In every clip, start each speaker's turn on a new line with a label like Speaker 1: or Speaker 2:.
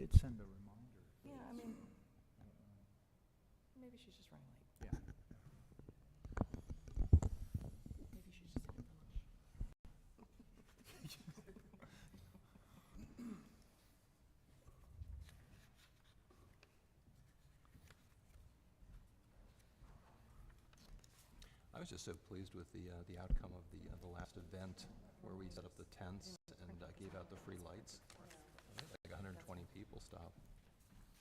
Speaker 1: did send a reminder.
Speaker 2: Yeah, I mean, maybe she's just running late.
Speaker 1: Yeah.
Speaker 2: Maybe she's just getting for lunch.
Speaker 3: I was just so pleased with the outcome of the last event where we set up the tents and gave out the free lights. I think like 120 people stopped.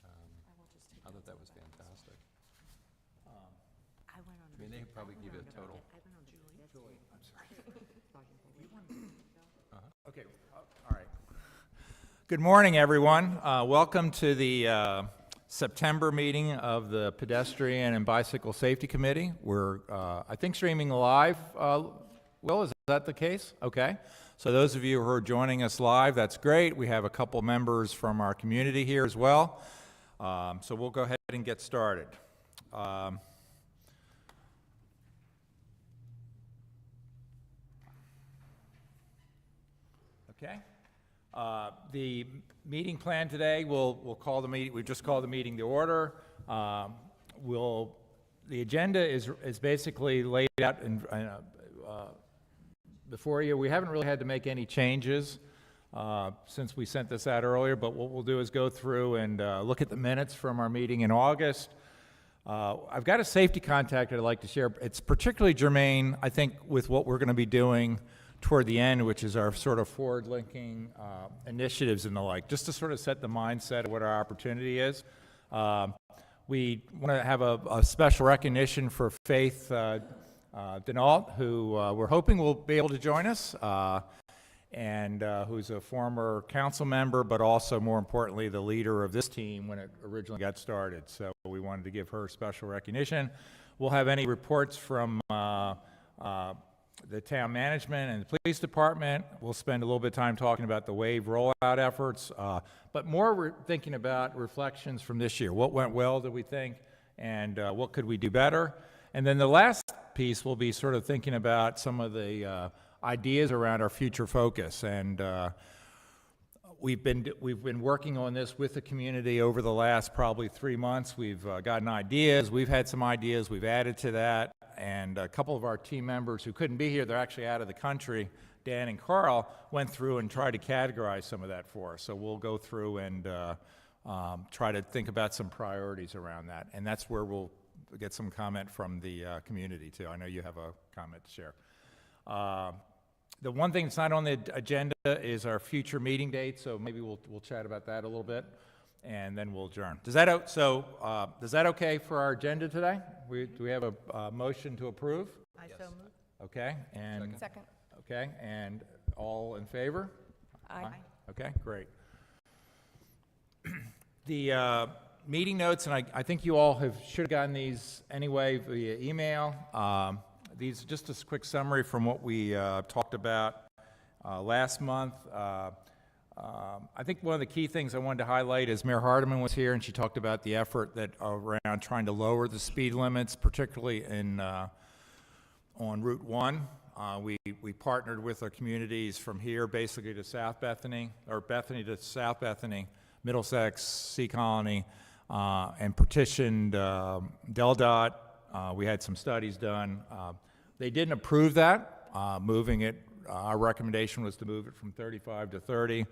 Speaker 3: I thought that was fantastic.
Speaker 4: I went on.
Speaker 3: I mean, they probably give you a total.
Speaker 4: I went on the
Speaker 1: Julie, I'm sorry.
Speaker 3: Uh-huh.
Speaker 1: Okay, all right. Good morning, everyone. Welcome to the September meeting of the Pedestrian and Bicycle Safety Committee. We're, I think, streaming live. Will, is that the case? Okay. So those of you who are joining us live, that's great. We have a couple members from our community here as well. So we'll go ahead and get started. Okay. The meeting plan today, we'll call the meeting. We've just called the meeting to order. The agenda is basically laid out before you. We haven't really had to make any changes since we sent this out earlier. But what we'll do is go through and look at the minutes from our meeting in August. I've got a safety contact I'd like to share. It's particularly germane, I think, with what we're going to be doing toward the end, which is our sort of forward-linking initiatives and the like, just to sort of set the mindset of what our opportunity is. We want to have a special recognition for Faith Denault, who we're hoping will be able to join us, and who's a former council member, but also, more importantly, the leader of this team when it originally got started. So we wanted to give her special recognition. We'll have any reports from the town management and the police department. We'll spend a little bit of time talking about the WAVE rollout efforts, but more we're thinking about reflections from this year. What went well, do we think, and what could we do better? And then the last piece will be sort of thinking about some of the ideas around our future focus. And we've been working on this with the community over the last probably 3 months. We've gotten ideas. We've had some ideas. We've added to that. And a couple of our team members who couldn't be here, they're actually out of the country, Dan and Carl, went through and tried to categorize some of that for us. So we'll go through and try to think about some priorities around that. And that's where we'll get some comment from the community, too. I know you have a comment to share. The one thing that's not on the agenda is our future meeting date, so maybe we'll chat about that a little bit, and then we'll adjourn. Does that okay for our agenda today? Do we have a motion to approve?
Speaker 4: I
Speaker 3: Yes.
Speaker 4: so moved.
Speaker 1: Okay, and
Speaker 2: Second.
Speaker 1: okay, and all in favor?
Speaker 2: Aye.
Speaker 1: Okay, great. The meeting notes, and I think you all should have gotten these anyway via email. These are just a quick summary from what we talked about last month. I think one of the key things I wanted to highlight is Mayor Hardeman was here, and she talked about the effort that around trying to lower the speed limits, particularly on Route 1. We partnered with our communities from here basically to South Bethany, or Bethany to South Bethany, Middlesex, Sea Colony, and petitioned DelDOT. We had some studies done. They didn't approve that, moving it. Our recommendation was to move it from 35 to 30.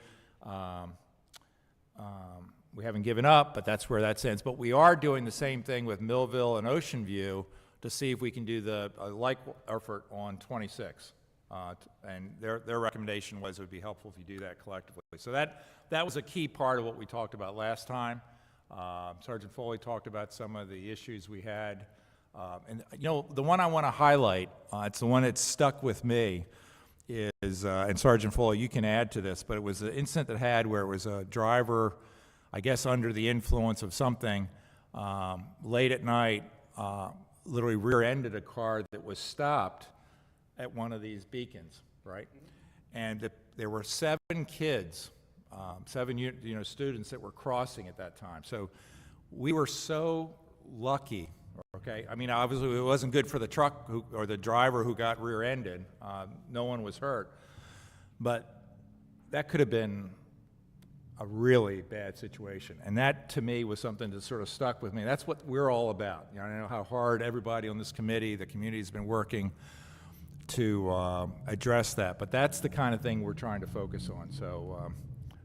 Speaker 1: We haven't given up, but that's where that stands. But we are doing the same thing with Millville and Ocean View to see if we can do the like effort on 26. And their recommendation was it would be helpful if you do that collectively. So that was a key part of what we talked about last time. Sergeant Foley talked about some of the issues we had. And you know, the one I want to highlight, it's the one that stuck with me, is, and Sergeant Foley, you can add to this, but it was an incident that had where it was a driver, I guess under the influence of something, late at night, literally rear-ended a car that was stopped at one of these beacons, right? And there were 7 kids, 7 students that were crossing at that time. So we were so lucky. Okay, I mean, obviously it wasn't good for the truck or the driver who got rear-ended. No one was hurt, but that could have been a really bad situation. And that, to me, was something that sort of stuck with me. That's what we're all about. You know, I know how hard everybody on this committee, the community, has been working to address that. But that's the kind of thing we're trying to focus on. So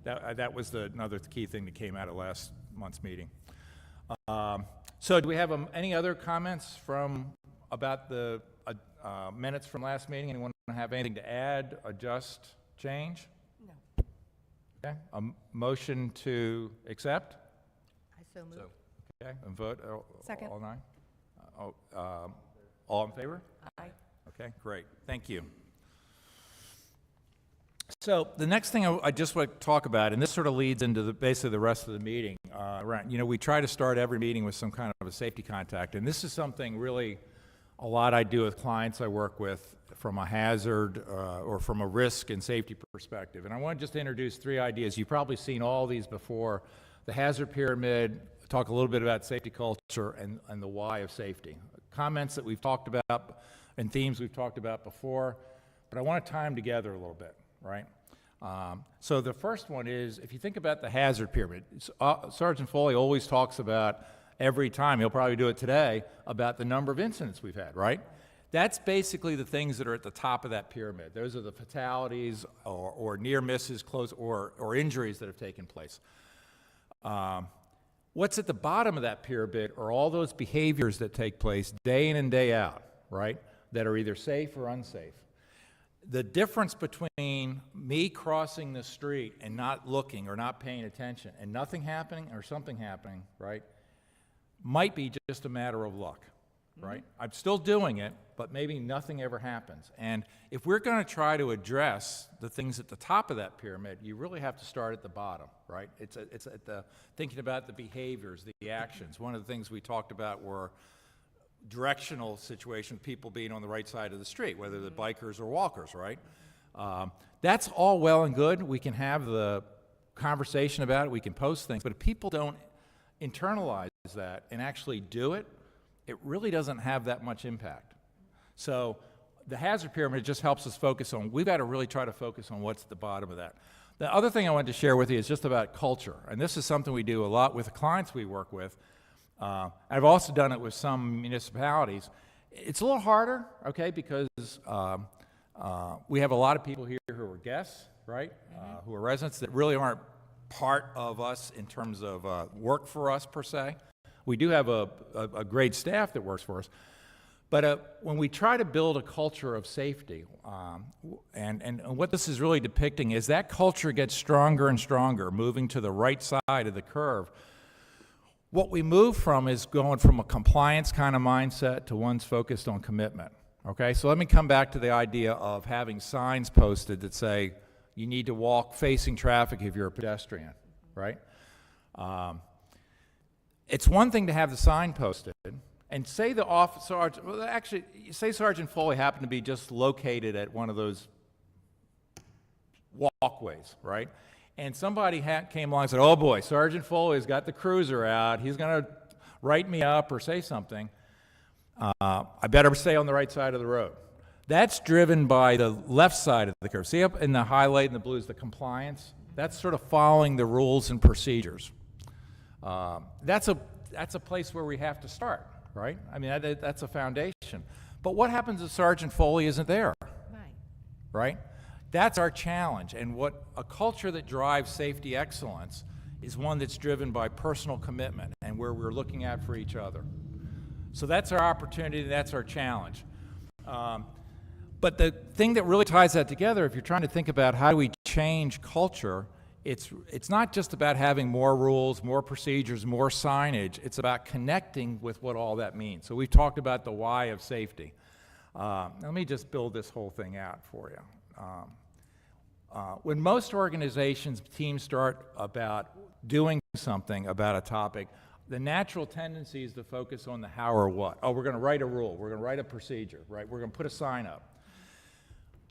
Speaker 1: that was another key thing that came out of last month's meeting. So do we have any other comments about the minutes from last meeting? Anyone have anything to add, adjust, change?
Speaker 2: No.
Speaker 1: Okay, a motion to accept?
Speaker 4: I so moved.
Speaker 3: So,
Speaker 1: Okay, and vote,
Speaker 2: Second.
Speaker 1: all nine? All in favor?
Speaker 2: Aye.
Speaker 1: Okay, great, thank you. So the next thing I just want to talk about, and this sort of leads into basically the rest of the meeting, we try to start every meeting with some kind of a safety contact, and this is something really a lot I do with clients I work with from a hazard or from a risk and safety perspective. And I want to just introduce 3 ideas. You've probably seen all these before. The hazard pyramid, talk a little bit about safety culture and the why of safety. Comments that we've talked about and themes we've talked about before, but I want to tie them together a little bit, right? So the first one is, if you think about the hazard pyramid, Sergeant Foley always talks about every time, he'll probably do it today, about the number of incidents we've had, right? That's basically the things that are at the top of that pyramid. Those are the fatalities or near misses, close, or injuries that have taken place. What's at the bottom of that pyramid are all those behaviors that take place day in and day out, right? That are either safe or unsafe. The difference between me crossing the street and not looking or not paying attention and nothing happening or something happening, right, might be just a matter of luck, right? I'm still doing it, but maybe nothing ever happens. And if we're going to try to address the things at the top of that pyramid, you really have to start at the bottom, right? It's at the thinking about the behaviors, the actions. One of the things we talked about were directional situation, people being on the right side of the street, whether they're bikers or walkers, right? That's all well and good. We can have the conversation about it, we can post things, but if people don't internalize that and actually do it, it really doesn't have that much impact. So the hazard pyramid just helps us focus on, we've got to really try to focus on what's at the bottom of that. The other thing I wanted to share with you is just about culture, and this is something we do a lot with the clients we work with. I've also done it with some municipalities. It's a little harder, okay, because we have a lot of people here who are guests, right, who are residents that really aren't part of us in terms of work for us per se. We do have a great staff that works for us. But when we try to build a culture of safety, and what this is really depicting is that culture gets stronger and stronger, moving to the right side of the curve. What we move from is going from a compliance kind of mindset to one's focused on commitment, okay? So let me come back to the idea of having signs posted that say, you need to walk facing traffic if you're a pedestrian, right? It's one thing to have the sign posted, and say the officer, well, actually, say Sergeant Foley happened to be just located at one of those walkways, right? And somebody came along and said, oh boy, Sergeant Foley's got the cruiser out, he's going to write me up or say something. I better stay on the right side of the road. That's driven by the left side of the curve. See up in the highlight in the blue is the compliance? That's sort of following the rules and procedures. That's a place where we have to start, right? I mean, that's a foundation. But what happens if Sergeant Foley isn't there? Right? That's our challenge, and what a culture that drives safety excellence is one that's driven by personal commitment and where we're looking out for each other. So that's our opportunity, that's our challenge. But the thing that really ties that together, if you're trying to think about how do we change culture, it's not just about having more rules, more procedures, more signage. It's about connecting with what all that means. So we've talked about the why of safety. Let me just build this whole thing out for you. When most organizations, teams start about doing something about a topic, the natural tendency is to focus on the how or what. Oh, we're going to write a rule. We're going to write a procedure, right? We're going to put a sign up.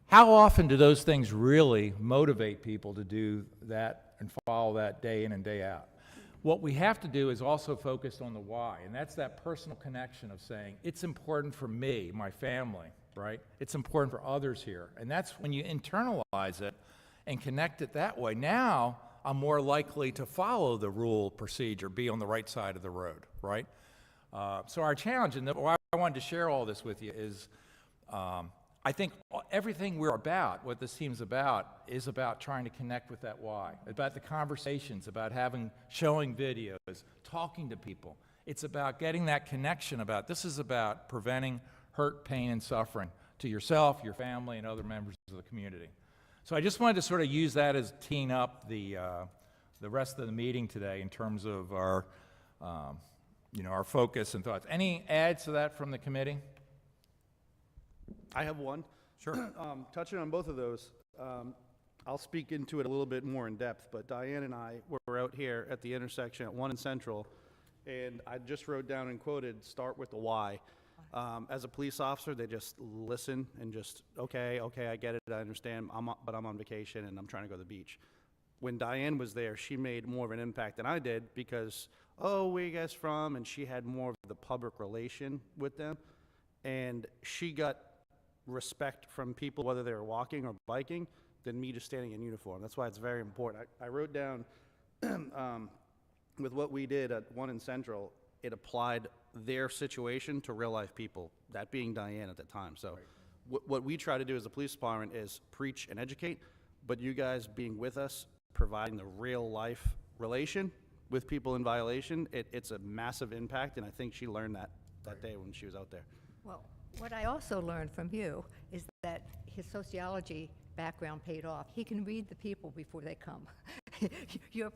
Speaker 1: How often do those things really motivate people to do that and follow that day in and day out? What we have to do is also focus on the why, and that's that personal connection of saying, it's important for me, my family, right? It's important for others here. And that's when you internalize it and connect it that way. Now, I'm more likely to follow the rule procedure, be on the right side of the road, right? So our challenge, and why I wanted to share all this with you is, I think everything we're about, what this team's about, is about trying to connect with that why, about the conversations, about showing videos, talking to people. It's about getting that connection this is about preventing hurt, pain, and suffering to yourself, your family, and other members of the community. So I just wanted to sort of use that as teeing up the rest of the meeting today in terms of our, our focus and thoughts. Any adds to that from the committee?
Speaker 5: I have one.
Speaker 1: Sure.
Speaker 5: Touching on both of those, I'll speak into it a little bit more in depth, but Diane and I were out here at the intersection at 1 and Central, and I just wrote down and quoted, start with the why. As a police officer, they just listen and just, okay, I get it, I understand, but I'm on vacation and I'm trying to go to the beach. When Diane was there, she made more of an impact than I did because, oh, where you guys from? And she had more of the public relation with them. And she got respect from people, whether they were walking or biking, than me just standing in uniform. That's why it's very important. I wrote down, with what we did at 1 and Central, it applied their situation to real life people, that being Diane at the time. So what we try to do as a police department is preach and educate, but you guys being with us, providing the real life relation with people in violation, it's a massive impact, and I think she learned that day when she was out there.
Speaker 4: Well, what I also learned from you is that his sociology background paid off. He can read the people before they come. You're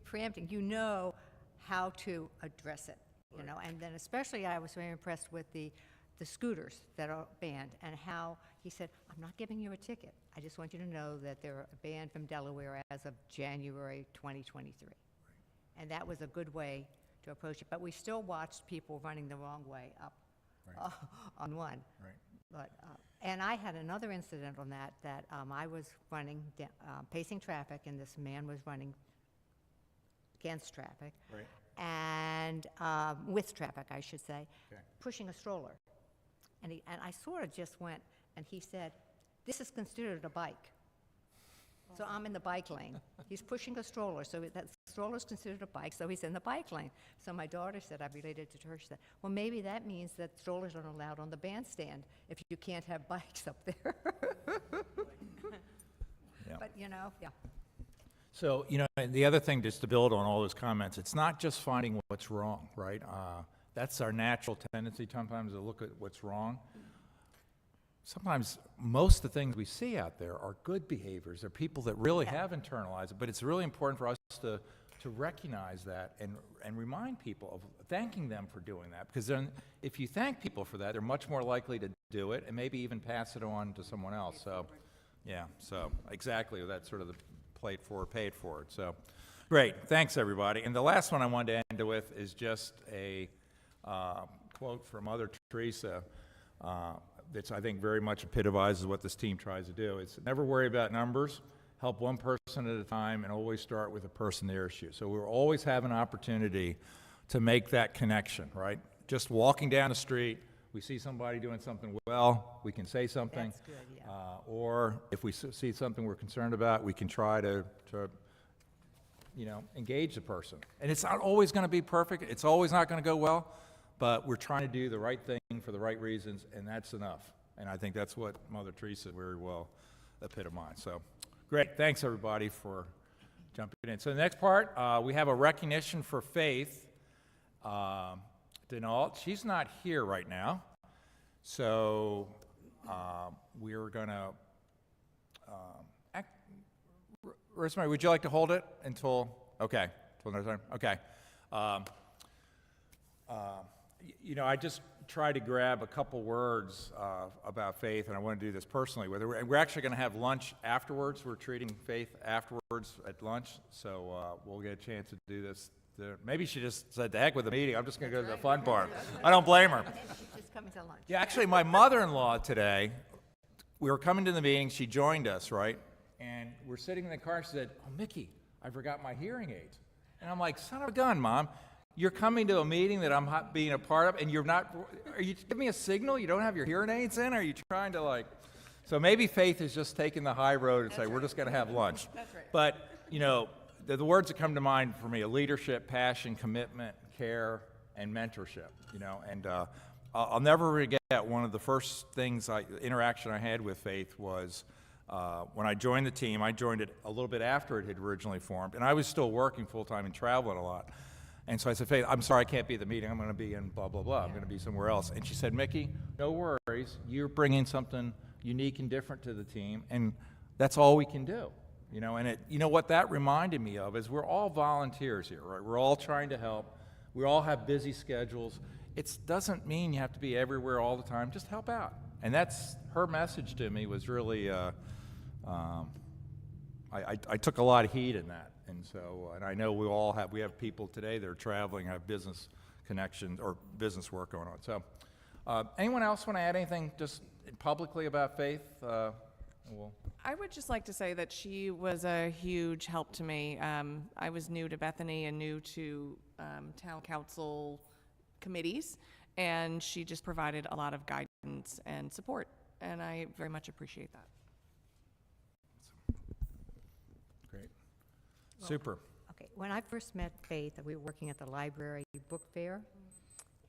Speaker 4: preempting. You know how to address it, you know. And then especially I was very impressed with the scooters that are banned and how he said, I'm not giving you a ticket. I just want you to know that they're banned from Delaware as of January 2023. And that was a good way to approach it. But we still watched people running the wrong way up on 1.
Speaker 1: Right.
Speaker 4: But, and I had another incident on that I was running, pacing traffic, and this man was running against traffic.
Speaker 1: Right.
Speaker 4: And with traffic, I should say,
Speaker 1: Okay.
Speaker 4: pushing a stroller. And I sort of just went, and he said, this is considered a bike. So I'm in the bike lane. He's pushing a stroller, so that stroller is considered a bike, so he's in the bike lane. So my daughter said, I related to her, she said, well, maybe that means that strollers aren't allowed on the bandstand if you can't have bikes up there.
Speaker 1: Yeah.
Speaker 4: But, you know, yeah.
Speaker 1: So, and the other thing, just to build on all those comments, it's not just finding what's wrong, right? That's our natural tendency sometimes to look at what's wrong. Sometimes most of the things we see out there are good behaviors. They're people that really have internalized it, but it's really important for us to recognize that and remind people of thanking them for doing that, because then if you thank people for that, they're much more likely to do it and maybe even pass it on to someone else. So, yeah, so exactly, that's sort of the played for, paid for it. So, great, thanks everybody. And the last one I wanted to end with is just a quote from Mother Teresa that I think very much epitomizes what this team tries to do. It's never worry about numbers, help one person at a time, and always start with the person nearest you. So we'll always have an opportunity to make that connection, right? Just walking down the street, we see somebody doing something well, we can say something.
Speaker 4: That's good, yeah.
Speaker 1: Or if we see something we're concerned about, we can try to engage the person. And it's not always going to be perfect. It's always not going to go well. But we're trying to do the right thing for the right reasons, and that's enough. And I think that's what Mother Teresa very well epitomized. So, great. Thanks, everybody, for jumping in. So the next part, we have a recognition for Faith Denault. She's not here right now. So we're going to... Rosemary, would you like to hold it until... Okay. Until another time? Okay. I just tried to grab a couple words about Faith, and I want to do this personally with her. And we're actually going to have lunch afterwards. We're treating Faith afterwards at lunch, so we'll get a chance to do this. Maybe she just said, the heck with the meeting, I'm just going to go to the fun part. I don't blame her.
Speaker 4: She's just coming to lunch.
Speaker 1: Yeah, actually, my mother-in-law today, we were coming to the meeting, she joined us, right? And we're sitting in the car, she said, oh, Mickey, I forgot my hearing aids. And I'm like, son of a gun, Mom. You're coming to a meeting that I'm being a part of, and are you giving me a signal? You don't have your hearing aids in? Are you trying to so maybe Faith is just taking the high road and say, we're just going to have lunch.
Speaker 4: That's right.
Speaker 1: But you know, the words that come to mind for me are leadership, passion, commitment, care, and mentorship, you know, and I'll never forget one of the first interaction I had with Faith was when I joined the team. I joined it a little bit after it had originally formed, and I was still working full-time and traveling a lot. And so I said, Faith, I'm sorry I can't be at the meeting. I'm going to be in blah, blah, blah. I'm going to be somewhere else. And she said, Mickey, no worries. You're bringing something unique and different to the team, and that's all we can do. You know, and you know what that reminded me of is we're all volunteers here, right? We're all trying to help. We all have busy schedules. It doesn't mean you have to be everywhere all the time. Just help out. And that's her message to me was really, I took a lot of heat in that. And so, and I know we have people today that are traveling, have business connections or business work going on. So, anyone else want to add anything just publicly about Faith?
Speaker 2: I would just like to say that she was a huge help to me. I was new to Bethany and new to town council committees, and she just provided a lot of guidance and support, and I very much appreciate that.
Speaker 1: Great. Super.
Speaker 4: Okay, when I first met Faith, we were working at the library book fair,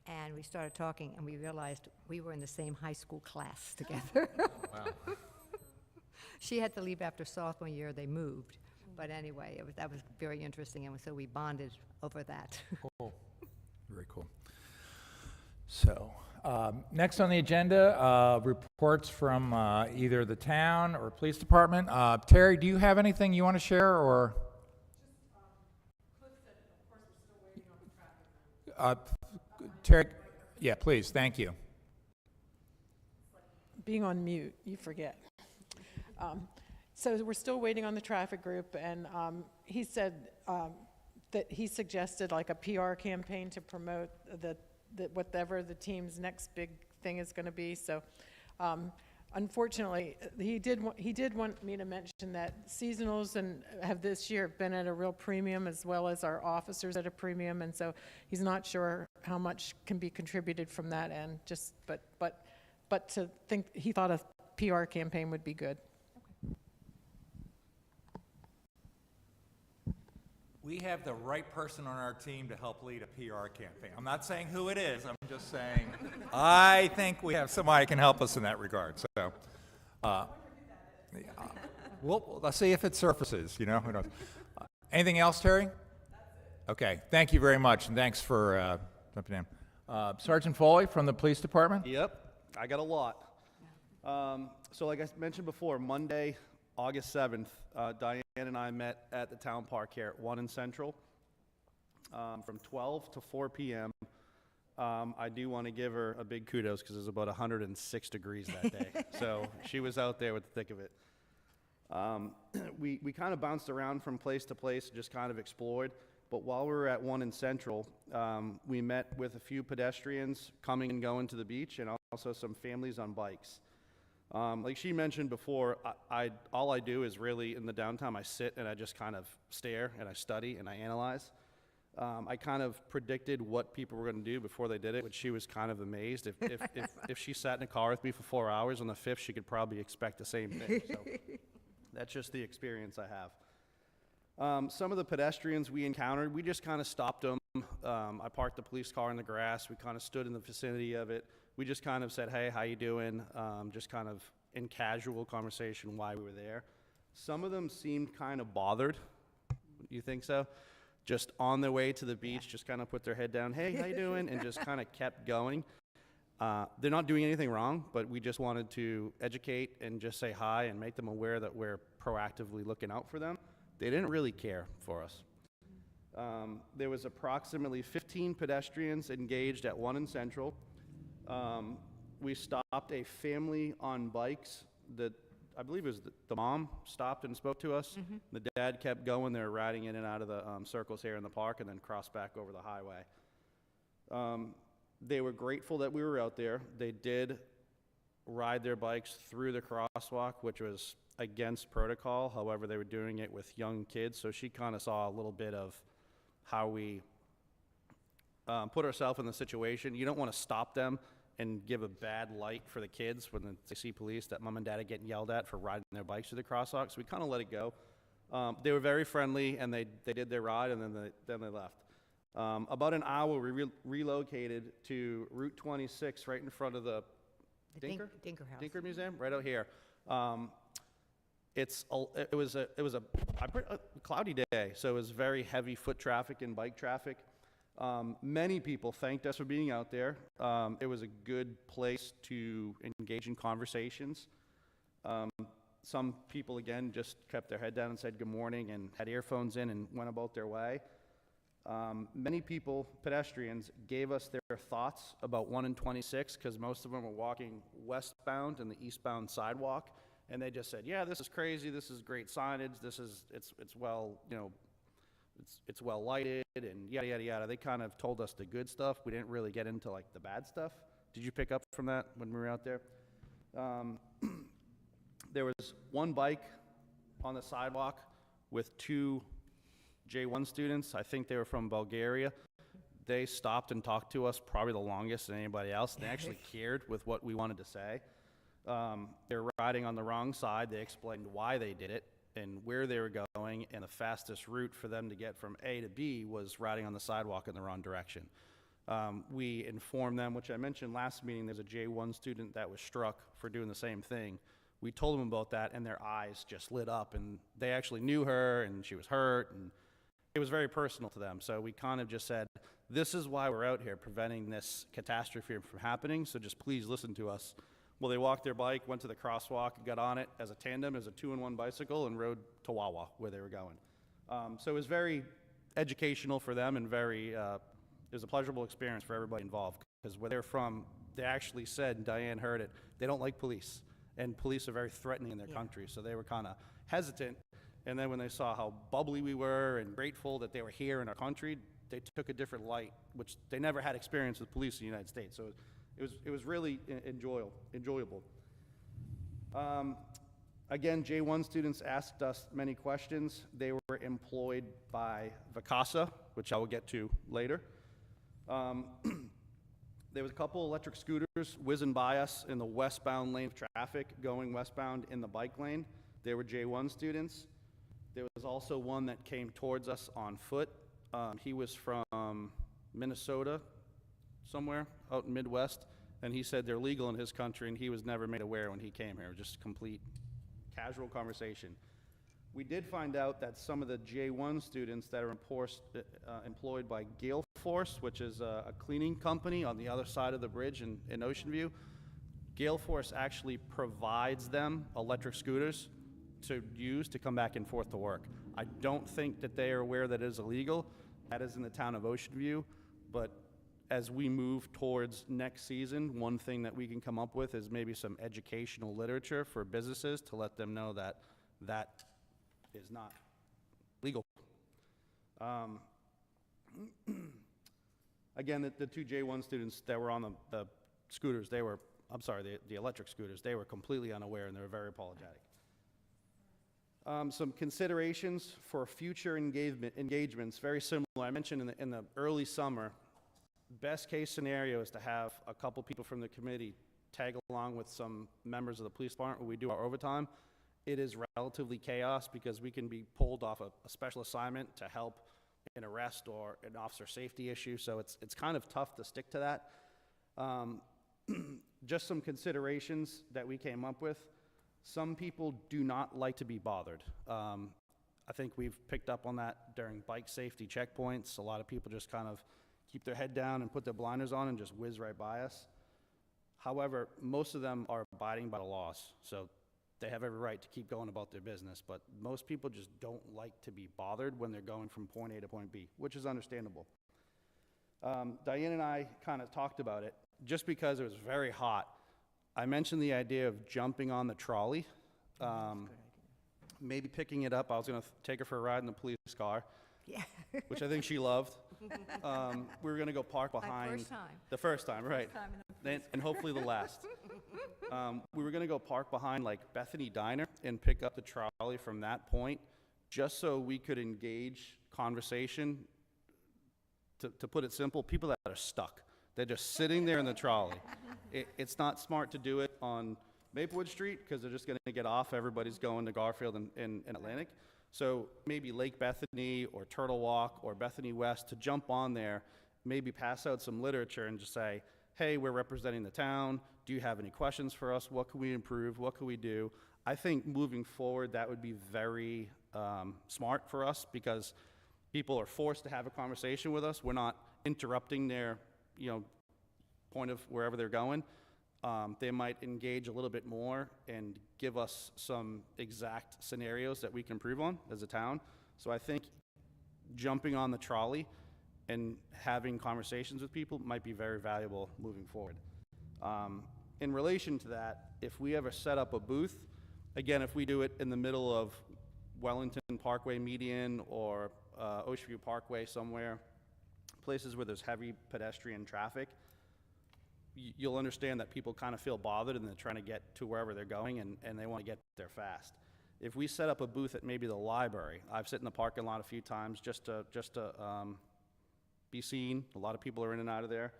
Speaker 4: and we started talking, and we realized we were in the same high school class together.
Speaker 3: Wow.
Speaker 4: She had to leave after sophomore year, they moved. But anyway, that was very interesting, and so we bonded over that.
Speaker 1: Cool. Very cool. So, next on the agenda, reports from either the town or police department. Terry, do you have anything you want to share, or? Terry, yeah, please, thank you.
Speaker 6: Being on mute, you forget. So we're still waiting on the traffic group, and he said that he suggested like a PR campaign to promote the whatever the team's next big thing is going to be. So unfortunately, he did want me to mention that seasonals have this year been at a real premium, as well as our officers at a premium, and so he's not sure how much can be contributed from that end. But to think, he thought a PR campaign would be good.
Speaker 1: We have the right person on our team to help lead a PR campaign. I'm not saying who it is. I'm just saying I think we have somebody who can help us in that regard. So, let's see if it surfaces. You know, who knows? Anything else, Terry? Okay. Thank you very much, and thanks for jumping in. Sergeant Foley from the police department.
Speaker 5: Yep, I got a lot. So like I mentioned before, Monday, August 7th, Diane and I met at the town park here at 1 and Central from 12 to 4 p.m. I do want to give her a big kudos because it was about 106 degrees that day. So she was out there with the thick of it. We kind of bounced around from place to place, just kind of explored. But while we were at 1 and Central, we met with a few pedestrians coming and going to the beach, and also some families on bikes. Like she mentioned before, all I do is really in the downtime, I sit and I just kind of stare and I study and I analyze. I kind of predicted what people were going to do before they did it, which she was kind of amazed. If she sat in a car with me for 4 hours, on the 5th she could probably expect the same thing. So that's just the experience I have. Some of the pedestrians we encountered, we just kind of stopped them. I parked the police car in the grass. We kind of stood in the vicinity of it. We just kind of said, hey, how you doing? Just kind of in casual conversation why we were there. Some of them seemed kind of bothered. You think so? Just on their way to the beach, just kind of put their head down, hey, how you doing? And just kind of kept going. They're not doing anything wrong, but we just wanted to educate and just say hi and make them aware that we're proactively looking out for them. They didn't really care for us. There was approximately 15 pedestrians engaged at 1 and Central. We stopped a family on bikes that I believe it was the mom stopped and spoke to us. Mm-hmm. The dad kept going. They were riding in and out of the circles here in the park and then crossed back over the highway. They were grateful that we were out there. They did ride their bikes through the crosswalk, which was against protocol. However, they were doing it with young kids, so she kind of saw a little bit of how we put ourselves in the situation. You don't want to stop them and give a bad light for the kids when they see police that mom and dad are getting yelled at for riding their bikes through the crosswalk. So we kind of let it go. They were very friendly, and they did their ride, and then they left. About an hour, we relocated to Route 26, right in front of the Dinker
Speaker 4: House.
Speaker 5: Museum, right out here. It was a cloudy day, so it was very heavy foot traffic and bike traffic. Many people thanked us for being out there. It was a good place to engage in conversations. Some people, again, just kept their head down and said good morning and had earphones in and went about their way. Many people, pedestrians, gave us their thoughts about 1 and 26, because most of them were walking westbound in the eastbound sidewalk, and they just said, yeah, this is crazy, this is great signage, it's well, it's well lighted, and yada, yada, yada. They kind of told us the good stuff. We didn't really get into, like, the bad stuff. Did you pick up from that when we were out there? There was one bike on the sidewalk with 2 J1 students. I think they were from Bulgaria. They stopped and talked to us probably the longest than anybody else. They actually cared with what we wanted to say. They were riding on the wrong side. They explained why they did it and where they were going, and the fastest route for them to get from A to B was riding on the sidewalk in the wrong direction. We informed them, which I mentioned last meeting, there's a J1 student that was struck for doing the same thing. We told them about that, and their eyes just lit up, and they actually knew her, and she was hurt, and it was very personal to them. So we kind of just said, this is why we're out here, preventing this catastrophe from happening, so just please listen to us. Well, they walked their bike, went to the crosswalk, got on it as a tandem, as a 2-in-1 bicycle, and rode to Wawa, where they were going. So it was very educational for them, and it was a pleasurable experience for everybody involved, because where they're from, they actually said, and Diane heard it, they don't like police. And police are very threatening in their country, so they were kind of hesitant. And then when they saw how bubbly we were and grateful that they were here in our country, they took a different light, which they never had experience with police in the United States. So it was really enjoyable. Again, J1 students asked us many questions. They were employed by Vacasa, which I will get to later. There was a couple electric scooters whizzing by us in the westbound lane of traffic, going westbound in the bike lane. They were J1 students. There was also one that came towards us on foot. He was from Minnesota, somewhere out in Midwest, and he said they're legal in his country, and he was never made aware when he came here. Just complete casual conversation. We did find out that some of the J1 students that are employed by Gale Force, which is a cleaning company on the other side of the bridge in Ocean View, Gale Force actually provides them electric scooters to use to come back and forth to work. I don't think that they are aware that it is illegal. That is in the town of Ocean View, but as we move towards next season, one thing that we can come up with is maybe some educational literature for businesses to let them know that that is not legal. Again, the 2 J1 students that were on the scooters, the electric scooters, they were completely unaware, and they were very apologetic. Some considerations for future engagements, very similar. I mentioned in the early summer, best case scenario is to have a couple people from the committee tag along with some members of the police department when we do our overtime. It is relatively chaos because we can be pulled off a special assignment to help an arrest or an officer safety issue, so it's kind of tough to stick to that. Just some considerations that we came up with. Some people do not like to be bothered. I think we've picked up on that during bike safety checkpoints. A lot of people just kind of keep their head down and put their blinders on and just whiz right by us. However, most of them are abiding by the laws, so they have every right to keep going about their business, but most people just don't like to be bothered when they're going from point A to point B, which is understandable. Diane and I kind of talked about it. Just because it was very hot, I mentioned the idea of jumping on the trolley, maybe picking it up. I was going to take her for a ride in the police car, which I think she loved. We were going to go park behind.
Speaker 4: First time.
Speaker 5: The first time, right.
Speaker 4: First time in the police
Speaker 5: And hopefully the last. We were going to go park behind like Bethany Diner and pick up the trolley from that point, just so we could engage conversation. To put it simple, people that are stuck. They're just sitting there in the trolley. It's not smart to do it on Maplewood Street because they're just going to get off. Everybody's going to Garfield and Atlantic. So maybe Lake Bethany or Turtle Walk or Bethany West to jump on there, maybe pass out some literature and just say, hey, we're representing the town. Do you have any questions for us? What can we improve? What can we do? I think moving forward, that would be very smart for us, because people are forced to have a conversation with us. We're not interrupting their, point of wherever they're going. They might engage a little bit more and give us some exact scenarios that we can improve on as a town. So I think jumping on the trolley and having conversations with people might be very valuable moving forward. In relation to that, if we ever set up a booth, again, if we do it in the middle of Wellington Parkway median or Ocean View Parkway somewhere, places where there's heavy pedestrian traffic, you'll understand that people kind of feel bothered and they're trying to get to wherever they're going, and they want to get there fast. If we set up a booth at maybe the library, I've sat in the parking lot a few times just to be seen. A lot of people are in and out of there.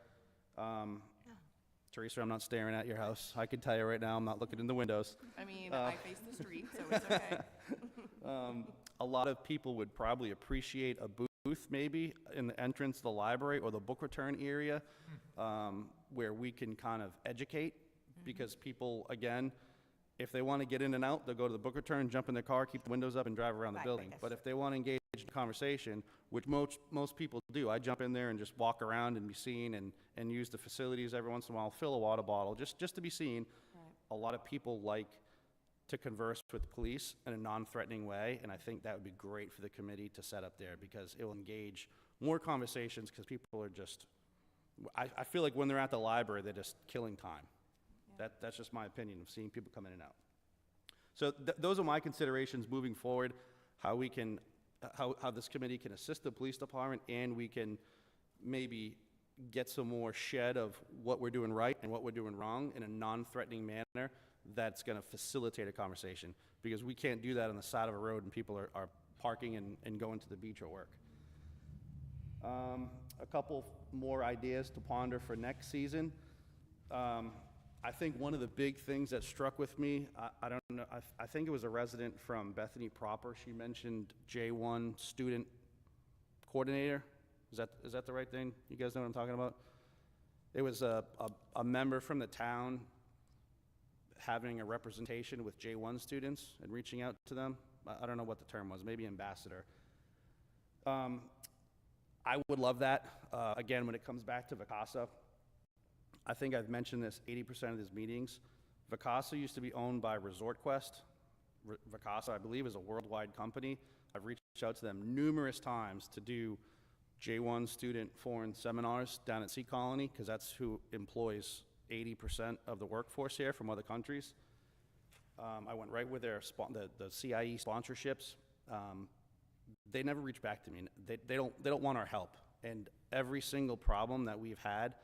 Speaker 5: Teresa, I'm not staring at your house. I can tell you right now, I'm not looking in the windows.
Speaker 2: I mean, I face the street, so it's okay.
Speaker 5: A lot of people would probably appreciate a booth maybe in the entrance to the library or the book return area, where we can kind of educate, because people, again, if they want to get in and out, they'll go to the book return, jump in their car, keep the windows up, and drive around the building. But if they want to engage in conversation, which most people do, I jump in there and just walk around and be seen, and use the facilities every once in a while, fill a water bottle, just to be seen.
Speaker 2: Right.
Speaker 5: A lot of people like to converse with police in a non-threatening way, and I think that would be great for the committee to set up there, because it will engage more conversations, because people are just, I feel like when they're at the library, they're just killing time.
Speaker 2: Yeah.
Speaker 5: That's just my opinion of seeing people come in and out. So those are my considerations moving forward, how we can, how this committee can assist the police department, and we can maybe get some more shed of what we're doing right and what we're doing wrong in a non-threatening manner that's going to facilitate a conversation, because we can't do that on the side of a road and people are parking and going to the beach or work. A couple more ideas to ponder for next season. I think one of the big things that struck with me, I don't know, I think it was a resident from Bethany proper. She mentioned J1 student coordinator. Is that the right thing? You guys know what I'm talking about? It was a member from the town having a representation with J1 students and reaching out to them. I don't know what the term was, maybe ambassador. I would love that. Again, when it comes back to Vacasa, I think I've mentioned this 80% of these meetings. Vacasa used to be owned by Resort Quest. Vacasa, I believe, is a worldwide company. I've reached out to them numerous times to do J1 student foreign seminars down at Sea Colony, because that's who employs 80% of the workforce here from other countries. I went right with their the CIE sponsorships. They never reach back to me. They don't want our help. And every single problem that we've had,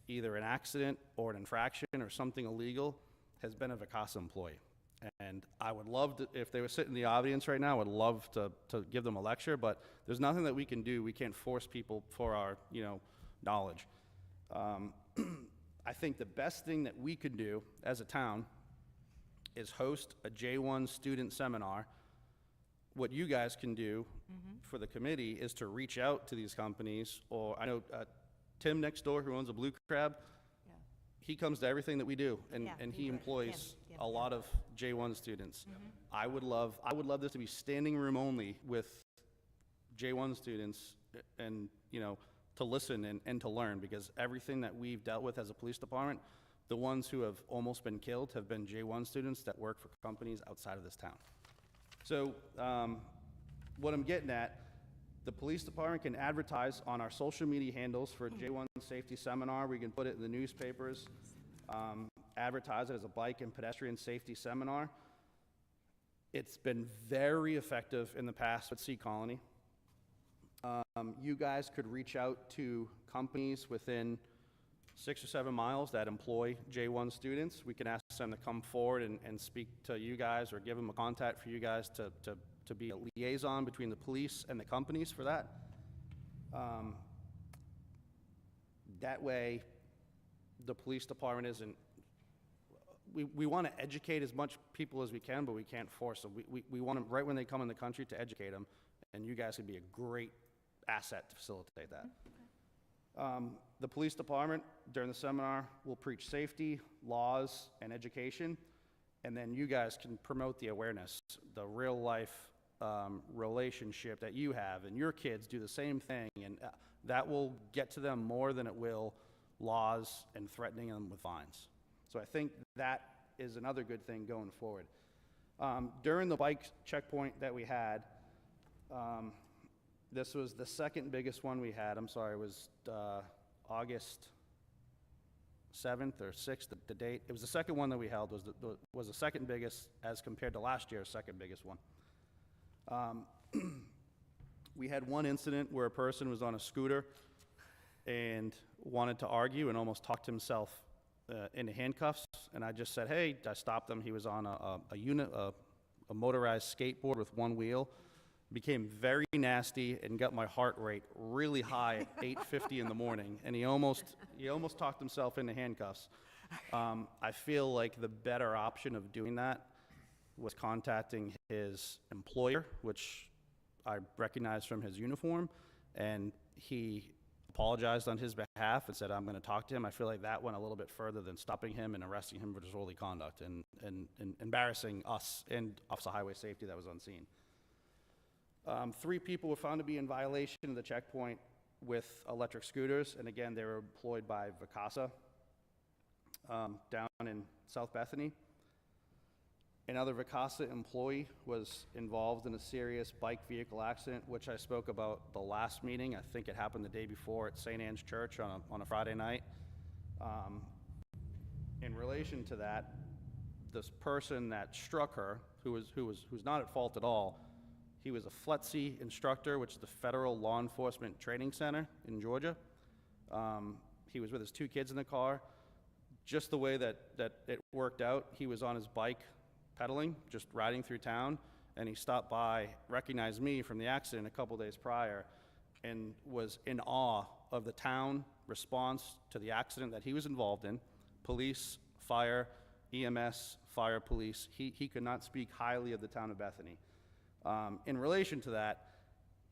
Speaker 5: either an accident or an infraction or something illegal, has been a Vacasa employee. And I would love to, if they were sitting in the audience right now, I would love to give them a lecture, but there's nothing that we can do. We can't force people for our, knowledge. I think the best thing that we could do as a town is host a J1 student seminar. What you guys can do for the committee is to reach out to these companies, or I know Tim next door, who owns a Blue Crab,
Speaker 2: Yeah.
Speaker 5: he comes to everything that we do, and
Speaker 4: Yeah,
Speaker 5: he
Speaker 4: Blue Crab,
Speaker 5: employs
Speaker 4: Tim,
Speaker 5: a lot of J1 students. I would love this to be standing room only with J1 students, and to listen and to learn, because everything that we've dealt with as a police department, the ones who have almost been killed have been J1 students that work for companies outside of this town. So what I'm getting at, the police department can advertise on our social media handles for a J1 safety seminar. We can put it in the newspapers, advertise it as a bike and pedestrian safety seminar. It's been very effective in the past with Sea Colony. You guys could reach out to companies within 6 or 7 miles that employ J1 students. We can ask them to come forward and speak to you guys, or give them a contact for you guys to be a liaison between the police and the companies for that. That way, the police department isn't we want to educate as much people as we can, but we can't force them. We want them, right when they come in the country, to educate them, and you guys could be a great asset to facilitate that. The police department, during the seminar, will preach safety, laws, and education, and then you guys can promote the awareness, the real-life relationship that you have, and your kids do the same thing, and that will get to them more than it will laws and threatening them with fines. So I think that is another good thing going forward. During the bike checkpoint that we had, this was the second biggest one we had. I'm sorry, it was August 7th or 6th, the date. It was the second one that we held, was the second biggest as compared to last year's second biggest one. We had one incident where a person was on a scooter and wanted to argue and almost talked himself into handcuffs, and I just said, hey, I stopped him. He was on a motorized skateboard with one wheel. Became very nasty and got my heart rate really high at 8:50 in the morning, and he almost talked himself into handcuffs. I feel like the better option of doing that was contacting his employer, which I recognized from his uniform, and he apologized on his behalf and said, I'm going to talk to him. I feel like that went a little bit further than stopping him and arresting him for disorderly conduct and embarrassing us and Officer of Highway Safety that was on scene. 3 people were found to be in violation of the checkpoint with electric scooters, and again, they were employed by Vacasa down in South Bethany. Another Vacasa employee was involved in a serious bike vehicle accident, which I spoke about the last meeting. I think it happened the day before at St. Anne's Church on a Friday night. In relation to that, this person that struck her, who's not at fault at all, he was a FLETC instructor, which is the Federal Law Enforcement Training Center in Georgia. He was with his 2 kids in the car. Just the way that it worked out, he was on his bike pedaling, just riding through town, and he stopped by, recognized me from the accident a couple days prior, and was in awe of the town response to the accident that he was involved in. Police, fire, EMS, fire, police. He could not speak highly of the town of Bethany. In relation to that,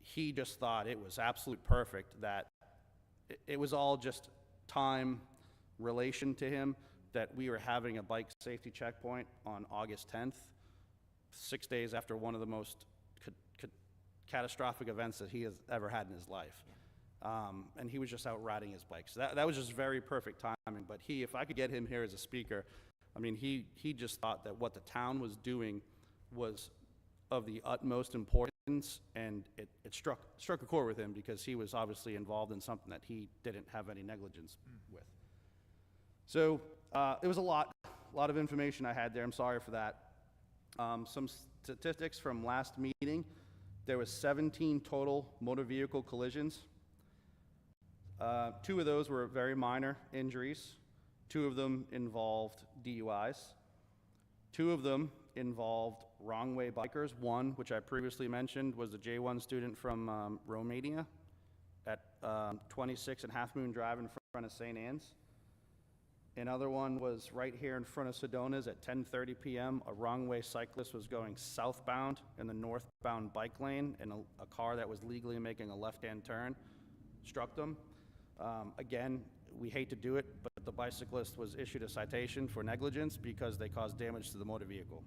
Speaker 5: he just thought it was absolute perfect, that it was all just time relation to him, that we were having a bike safety checkpoint on August 10th, 6 days after one of the most catastrophic events that he has ever had in his life. And he was just out riding his bike. So that was just very perfect timing. But if I could get him here as a speaker, I mean, he just thought that what the town was doing was of the utmost importance, and it struck a chord with him because he was obviously involved in something that he didn't have any negligence with. So it was a lot of information I had there. I'm sorry for that. Some statistics from last meeting. There was 17 total motor vehicle collisions. 2 of those were very minor injuries. 2 of them involved DUIs. 2 of them involved wrong-way bikers. One, which I previously mentioned, was a J1 student from Romania at 26 and Half Moon Drive in front of St. Anne's. Another one was right here in front of Sedona's at 10:30 p.m. A wrong-way cyclist was going southbound in the northbound bike lane, and a car that was legally making a left-hand turn struck them. Again, we hate to do it, but the bicyclist was issued a citation for negligence because they caused damage to the motor vehicle.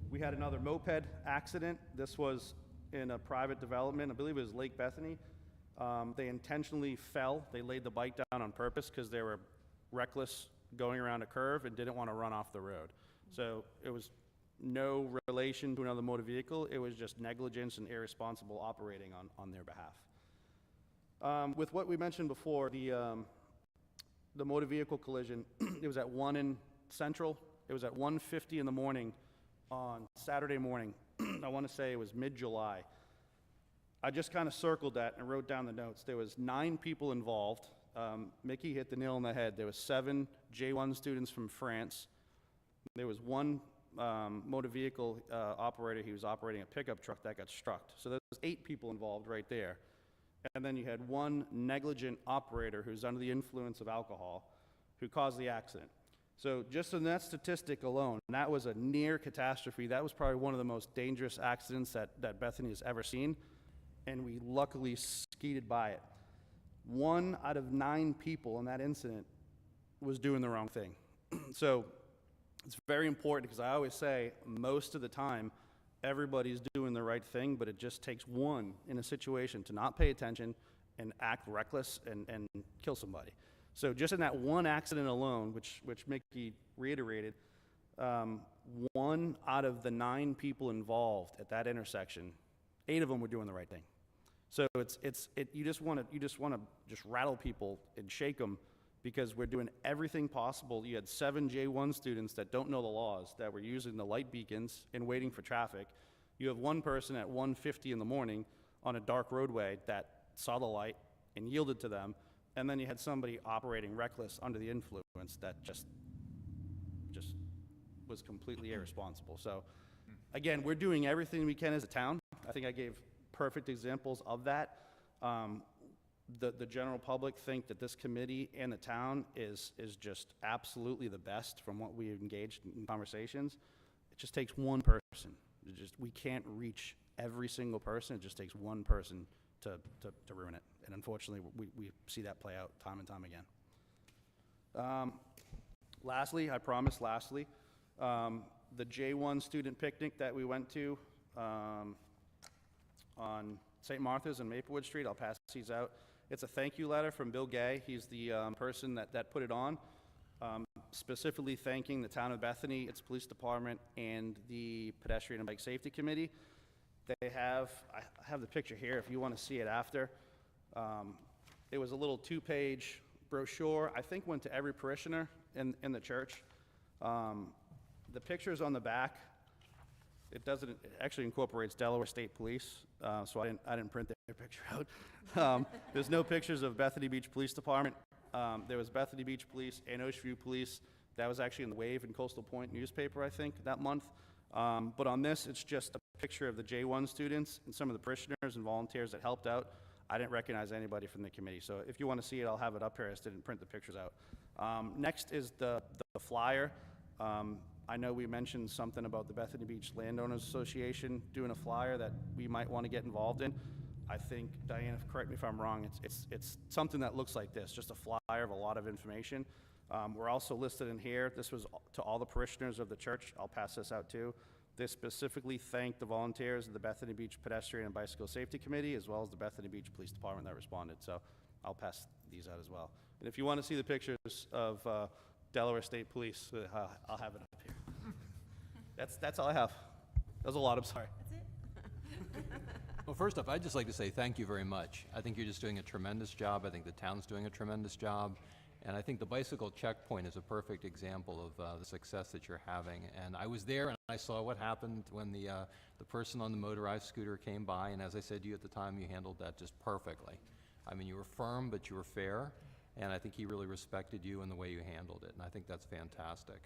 Speaker 5: We had another moped accident. This was in a private development. I believe it was Lake Bethany. They intentionally fell. They laid the bike down on purpose because they were reckless going around a curve and didn't want to run off the road. So it was no relation to another motor vehicle. It was just negligence and irresponsible operating on their behalf. With what we mentioned before, the motor vehicle collision, it was at 1 in Central. It was at 1:50 in the morning on Saturday morning. I want to say it was mid-July. I just kind of circled that and wrote down the notes. There was 9 people involved. Mickey hit the nail on the head. There was 7 J1 students from France. There was 1 motor vehicle operator. He was operating a pickup truck that got struck. So there was 8 people involved right there. And then you had 1 negligent operator who's under the influence of alcohol who caused the accident. So just in that statistic alone, that was a near catastrophe. That was probably one of the most dangerous accidents that Bethany has ever seen, and we luckily skated by it. 1 out of 9 people in that incident was doing the wrong thing. So it's very important, because I always say most of the time everybody's doing the right thing, but it just takes one in a situation to not pay attention and act reckless and kill somebody. So just in that one accident alone, which Mickey reiterated, 1 out of the 9 people involved at that intersection, 8 of them were doing the right thing. So you just want to just rattle people and shake them, because we're doing everything possible. You had 7 J1 students that don't know the laws, that were using the light beacons and waiting for traffic. You have one person at 1:50 in the morning on a dark roadway that saw the light and yielded to them, and then you had somebody operating reckless under the influence that just was completely irresponsible. So again, we're doing everything we can as a town. I think I gave perfect examples of that. The general public think that this committee and the town is just absolutely the best from what we've engaged in conversations. It just takes one person. We can't reach every single person. It just takes one person to ruin it. And unfortunately, we see that play out time and time again. Lastly, I promise, the J1 student picnic that we went to on St. Martha's and Maplewood Street, I'll pass these out. It's a thank you letter from Bill Gay. He's the person that put it on, specifically thanking the town of Bethany, its police department, and the Pedestrian and Bike Safety Committee. I have the picture here if you want to see it after. It was a little 2-page brochure. I think went to every parishioner in the church. The pictures on the back, it actually incorporates Delaware State Police, so I didn't print their picture out. There's no pictures of Bethany Beach Police Department. There was Bethany Beach Police and Ocean View Police. That was actually in the Wave and Coastal Point newspaper, I think, that month. But on this, it's just a picture of the J1 students and some of the parishioners and volunteers that helped out. I didn't recognize anybody from the committee, so if you want to see it, I'll have it up here. I just didn't print the pictures out. Next is the flyer. I know we mentioned something about the Bethany Beach Landowners Association doing a flyer that we might want to get involved in. I think, Diana, correct me if I'm wrong, it's something that looks like this, just a flyer of a lot of information. We're also listed in here. This was to all the parishioners of the church. I'll pass this out too. They specifically thanked the volunteers of the Bethany Beach Pedestrian and Bicycle Safety Committee, as well as the Bethany Beach Police Department that responded. So I'll pass these out as well. And if you want to see the pictures of Delaware State Police, I'll have it up here. That's all I have. That was a lot, I'm sorry.
Speaker 3: Well, first off, I'd just like to say thank you very much. I think you're just doing a tremendous job. I think the town's doing a tremendous job. And I think the bicycle checkpoint is a perfect example of the success that you're having. And I was there and I saw what happened when the person on the motorized scooter came by. And as I said to you at the time, you handled that just perfectly. I mean, you were firm, but you were fair. And I think he really respected you and the way you handled it. And I think that's fantastic.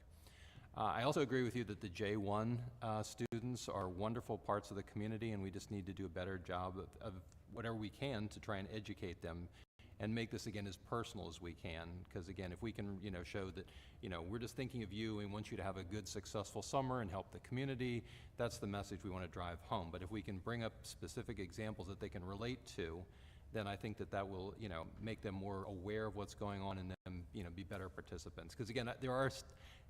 Speaker 3: I also agree with you that the J1 students are wonderful parts of the community, and we just need to do a better job of whatever we can to try and educate them and make this, again, as personal as we can. Because, again, if we can, show that, we're just thinking of you and want you to have a good, successful summer and help the community, that's the message we want to drive home. But if we can bring up specific examples that they can relate to, then I think that will, make them more aware of what's going on and them, be better participants. Because, again, there are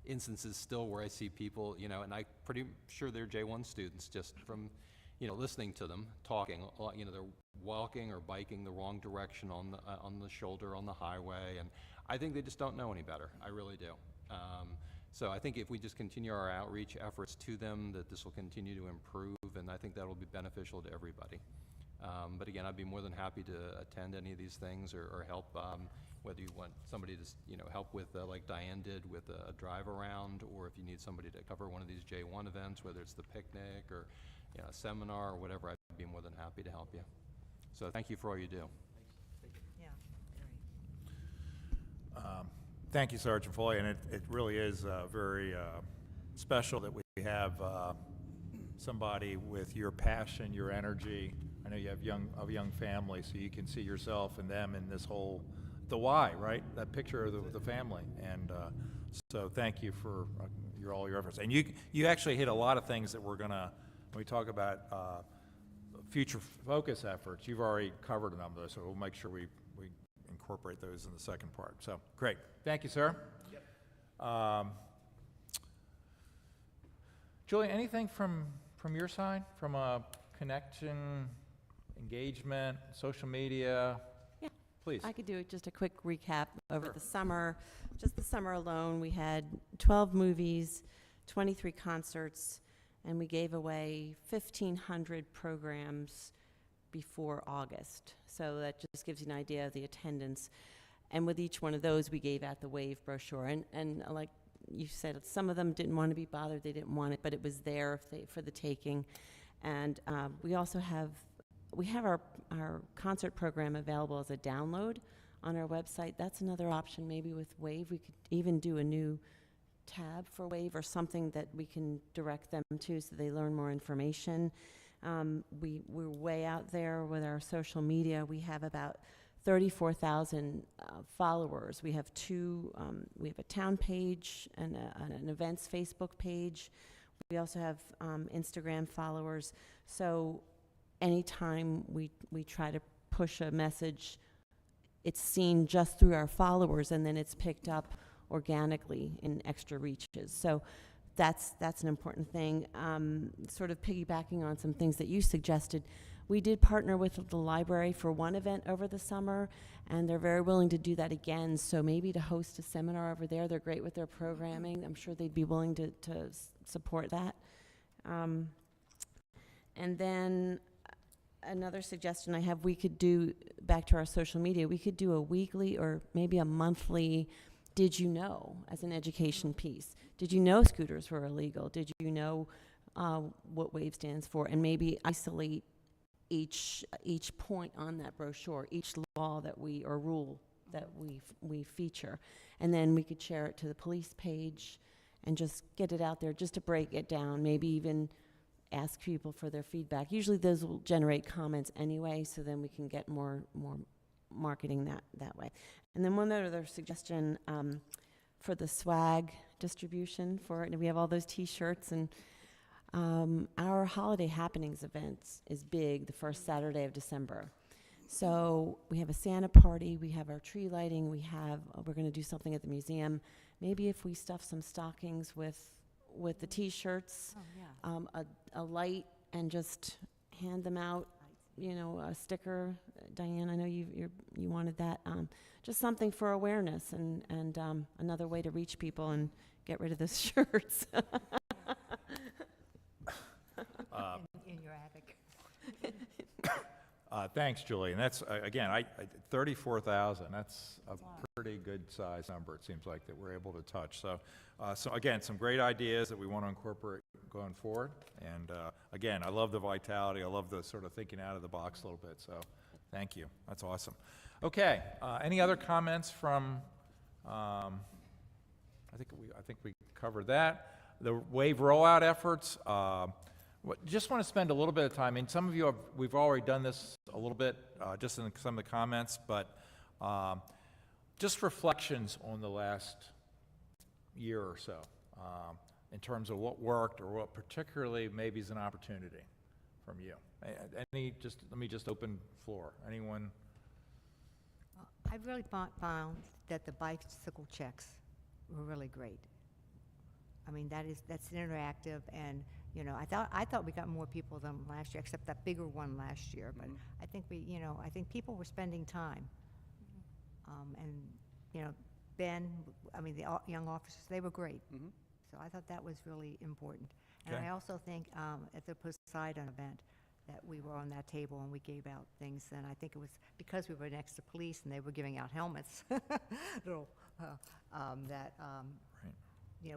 Speaker 3: instances still where I see people, and I'm pretty sure they're J1 students just from, listening to them talking, they're walking or biking the wrong direction on the shoulder on the highway, and I think they just don't know any better. I really do. So I think if we just continue our outreach efforts to them, that this will continue to improve, and I think that will be beneficial to everybody. But again, I'd be more than happy to attend any of these things or help, whether you want somebody to help with, like Diane did, with a drive around, or if you need somebody to cover one of these J1 events, whether it's the picnic or a seminar or whatever, I'd be more than happy to help you. So thank you for all you do.
Speaker 4: Yeah,
Speaker 1: Thank you, Sergeant Foley, and it really is very special that we have somebody with your passion, your energy. I know you have a young family, so you can see yourself and them in this whole, the why, right? That picture of the family. And So thank you for all your efforts. And you actually hit a lot of things that we're gonna, when we talk about future focus efforts, you've already covered a number of those, so we'll make sure we incorporate those in the second part. So, great. Thank you, sir. Yep. Julie, anything from your side, from a connection, engagement, social media?
Speaker 7: Yeah.
Speaker 1: Please.
Speaker 7: I could do just a quick recap over the summer. Just the summer alone, we had 12 movies, 23 concerts, and we gave away 1,500 programs before August. So that just gives you an idea of the attendance. And with each one of those, we gave out the WAVE brochure. And like you said, some of them didn't want to be bothered, they didn't want it, but it was there for the taking. And we also have our concert program available as a download on our website. That's another option. Maybe with WAVE, we could even do a new tab for WAVE or something that we can direct them to so they learn more information. We're way out there with our social media. We have about 34,000 followers. We have we have a town page and an events Facebook page. We also have Instagram followers. So anytime we try to push a message, it's seen just through our followers, and then it's picked up organically in extra reaches. So that's an important thing. Sort of piggybacking on some things that you suggested, we did partner with the library for one event over the summer, and they're very willing to do that again. So maybe to host a seminar over there. They're great with their programming. I'm sure they'd be willing to support that. And then another suggestion I have, we could do, back to our social media, we could do a weekly or maybe a monthly did you know as an education piece. Did you know scooters were illegal? Did you know what WAVE stands for? And maybe isolate each point on that brochure, each law that or rule that we feature. And then we could share it to the police page and just get it out there just to break it down, maybe even ask people for their feedback. Usually those will generate comments anyway, so then we can get more marketing that way. And then one other suggestion for the swag distribution for it. And we have all those T-shirts, and our Holiday Happenings events is big the first Saturday of December. So we have a Santa party, we have our tree lighting, we're going to do something at the museum. Maybe if we stuff some stockings with the T-shirts, a light, and just hand them out, a sticker. Diane, I know you wanted that. Just something for awareness and another way to reach people and get rid of those shirts.
Speaker 4: In your attic.
Speaker 1: Thanks, Julie. And that's, again, 34,000, that's a pretty good size number, it seems like, that we're able to touch. So again, some great ideas that we want to incorporate going forward. And again, I love the vitality. I love the sort of thinking out of the box a little bit. So thank you. That's awesome. Okay. Any other comments from, I think we covered that. The WAVE rollout efforts, just want to spend a little bit of time, and some of you we've already done this a little bit, just in some of the comments, but just reflections on the last year or so, in terms of what worked or what particularly maybe is an opportunity from you. Let me just open floor. Anyone?
Speaker 4: I really found that the bicycle checks were really great. I mean, that's interactive, and I thought we got more people than last year, except that bigger one last year. But I think I think people were spending time, and Ben, the young officers, they were great. So I thought that was really important. And
Speaker 1: Okay.
Speaker 4: I also think at the Poseidon event that we were on that table and we gave out things, and I think it was because we were next to police and they were giving out helmets.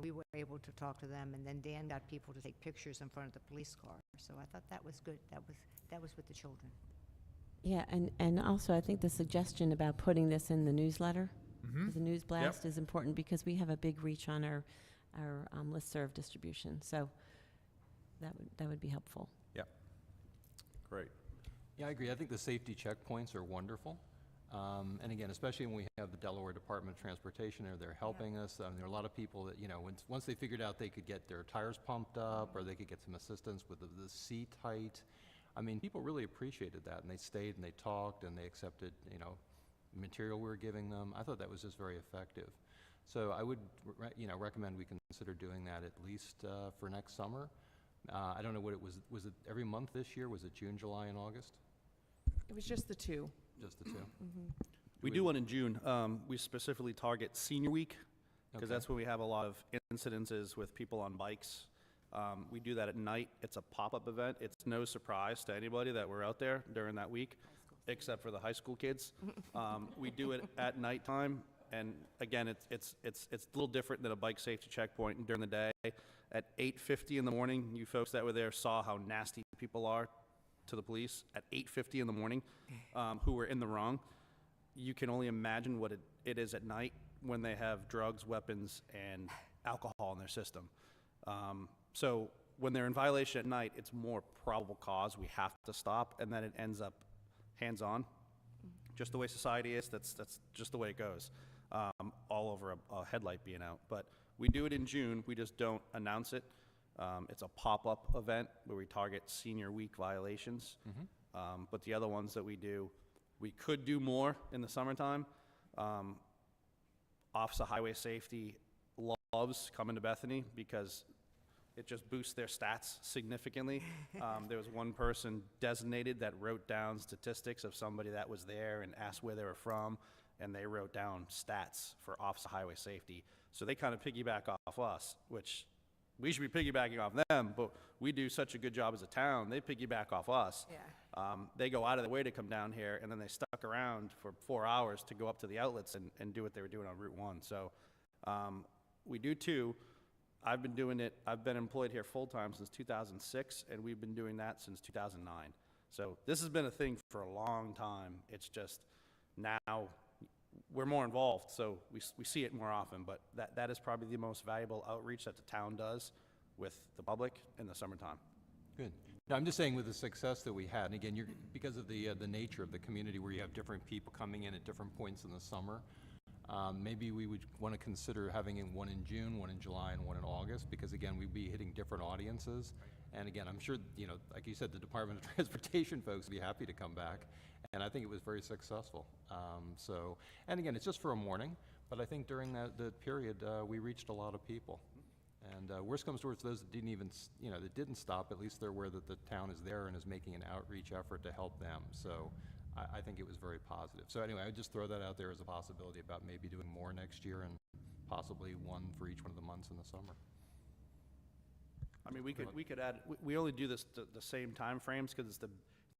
Speaker 4: We were able to talk to them, and then Dan got people to take pictures in front of the police car. So I thought that was good. That was with the children.
Speaker 7: Yeah, and also I think the suggestion about putting this in the newsletter, as a news blast, is important because we have a big reach on our listserv distribution. So that would be helpful.
Speaker 1: Yep. Great.
Speaker 3: Yeah, I agree. I think the safety checkpoints are wonderful. And again, especially when we have the Delaware Department of Transportation there, they're helping us. There are a lot of people that, once they figured out they could get their tires pumped up, or they could get some assistance with the seat height, I mean, people really appreciated that, and they stayed and they talked and they accepted, material we were giving them. I thought that was just very effective. So I would, recommend we consider doing that at least for next summer. I don't know what it was. Was it every month this year? Was it June, July, and August?
Speaker 2: It was just the two.
Speaker 3: Just the two?
Speaker 5: We do one in June. We specifically target Senior Week, because
Speaker 3: Okay.
Speaker 5: that's when we have a lot of incidences with people on bikes. We do that at night. It's a pop-up event. It's no surprise to anybody that we're out there during that week, except for the high school kids. We do it at nighttime, and again, it's a little different than a bike safety checkpoint during the day. At 8:50 in the morning, you folks that were there saw how nasty people are to the police at 8:50 in the morning, who were in the wrong. You can only imagine what it is at night when they have drugs, weapons, and alcohol in their system. So when they're in violation at night, it's more probable cause we have to stop, and then it ends up hands-on. Just the way society is, that's just the way it goes, all over a headlight being out. But we do it in June, we just don't announce it. It's a pop-up event where we target Senior Week violations. But the other ones that we do, we could do more in the summertime. Office of Highway Safety loves coming to Bethany because it just boosts their stats significantly. There was one person designated that wrote down statistics of somebody that was there and asked where they were from, and they wrote down stats for Office of Highway Safety. So they kind of piggyback off us, which we should be piggybacking off them, but we do such a good job as a town, they piggyback off us.
Speaker 2: Yeah.
Speaker 5: They go out of their way to come down here, and then they stuck around for 4 hours to go up to the outlets and do what they were doing on Route 1. So we do two. I've been doing it, I've been employed here full-time since 2006, and we've been doing that since 2009. So this has been a thing for a long time. It's just now we're more involved, so we see it more often, but that is probably the most valuable outreach that the town does with the public in the summertime.
Speaker 3: Good. No, I'm just saying with the success that we had, and again, because of the nature of the community where you have different people coming in at different points in the summer, maybe we would want to consider having one in June, one in July, and one in August, because again, we'd be hitting different audiences. And again, I'm sure, like you said, the Department of Transportation folks would be happy to come back, and I think it was very successful. And again, it's just for a morning, but I think during the period, we reached a lot of people. And worst comes to worst, those that didn't even, that didn't stop, at least they're aware that the town is there and is making an outreach effort to help them. So I think it was very positive. So anyway, I would just throw that out there as a possibility about maybe doing more next year and possibly one for each one of the months in the summer.
Speaker 5: I mean, we could add, we only do this the same time frames because it's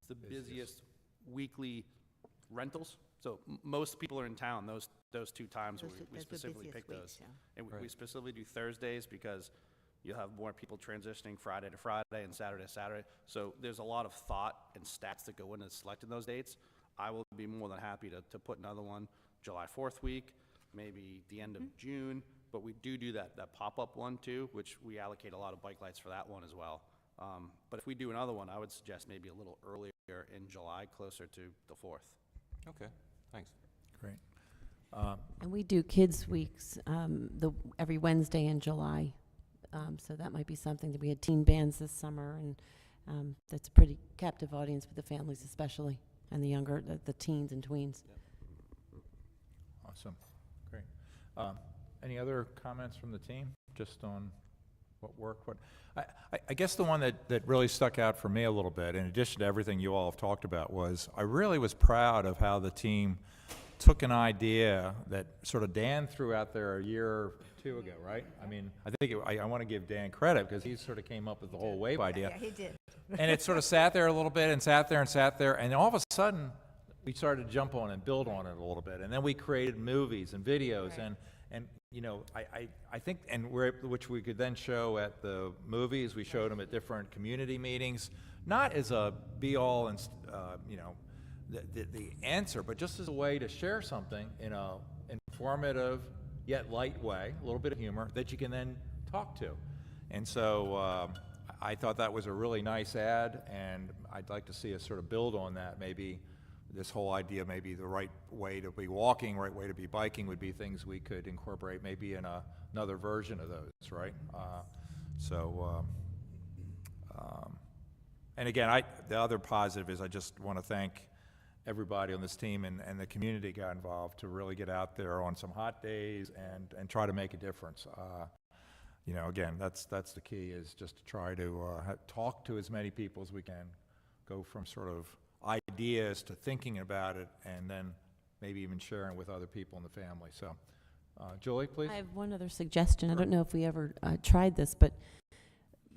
Speaker 5: the busiest weekly rentals. So most people are in town those 2 times where we specifically pick those. And we specifically do Thursdays because you'll have more people transitioning Friday to Friday and Saturday to Saturday. So there's a lot of thought and stats that go into selecting those dates. I will be more than happy to put another one July 4th week, maybe the end of June. But we do that pop-up one too, which we allocate a lot of bike lights for that one as well. But if we do another one, I would suggest maybe a little earlier in July, closer to the 4th.
Speaker 3: Okay, thanks.
Speaker 1: Great.
Speaker 7: And we do Kids Weeks every Wednesday in July. So that might be something that we had teen bands this summer, and that's a pretty captive audience with the families especially, and the younger, the teens and tweens.
Speaker 1: Awesome. Great. Any other comments from the team, just on what worked? I guess the one that really stuck out for me a little bit, in addition to everything you all have talked about, was I really was proud of how the team took an idea that sort of Dan threw out there a year or 2 ago, right? I mean, I think I want to give Dan credit because he sort of came up with the whole wave idea.
Speaker 4: Yeah, he did.
Speaker 1: And it sort of sat there a little bit and sat there and sat there, and all of a sudden, we started to jump on and build on it a little bit. And then we created movies and videos,
Speaker 2: Right.
Speaker 1: and I think, and which we could then show at the movies. We showed them at different community meetings, not as a be-all and, the answer, but just as a way to share something in a informative yet light way, a little bit of humor, that you can then talk to. And so I thought that was a really nice ad, and I'd like to see us sort of build on that maybe this whole idea, maybe the right way to be walking, right way to be biking would be things we could incorporate maybe in another version of those, right? And again, the other positive is I just want to thank everybody on this team and the community got involved to really get out there on some hot days and try to make a difference. You know, again, that's the key, is just to try to talk to as many people as we can, go from sort of ideas to thinking about it, and then maybe even sharing with other people in the family. So, Julie, please.
Speaker 7: I have one other suggestion. I don't know if we ever tried this, but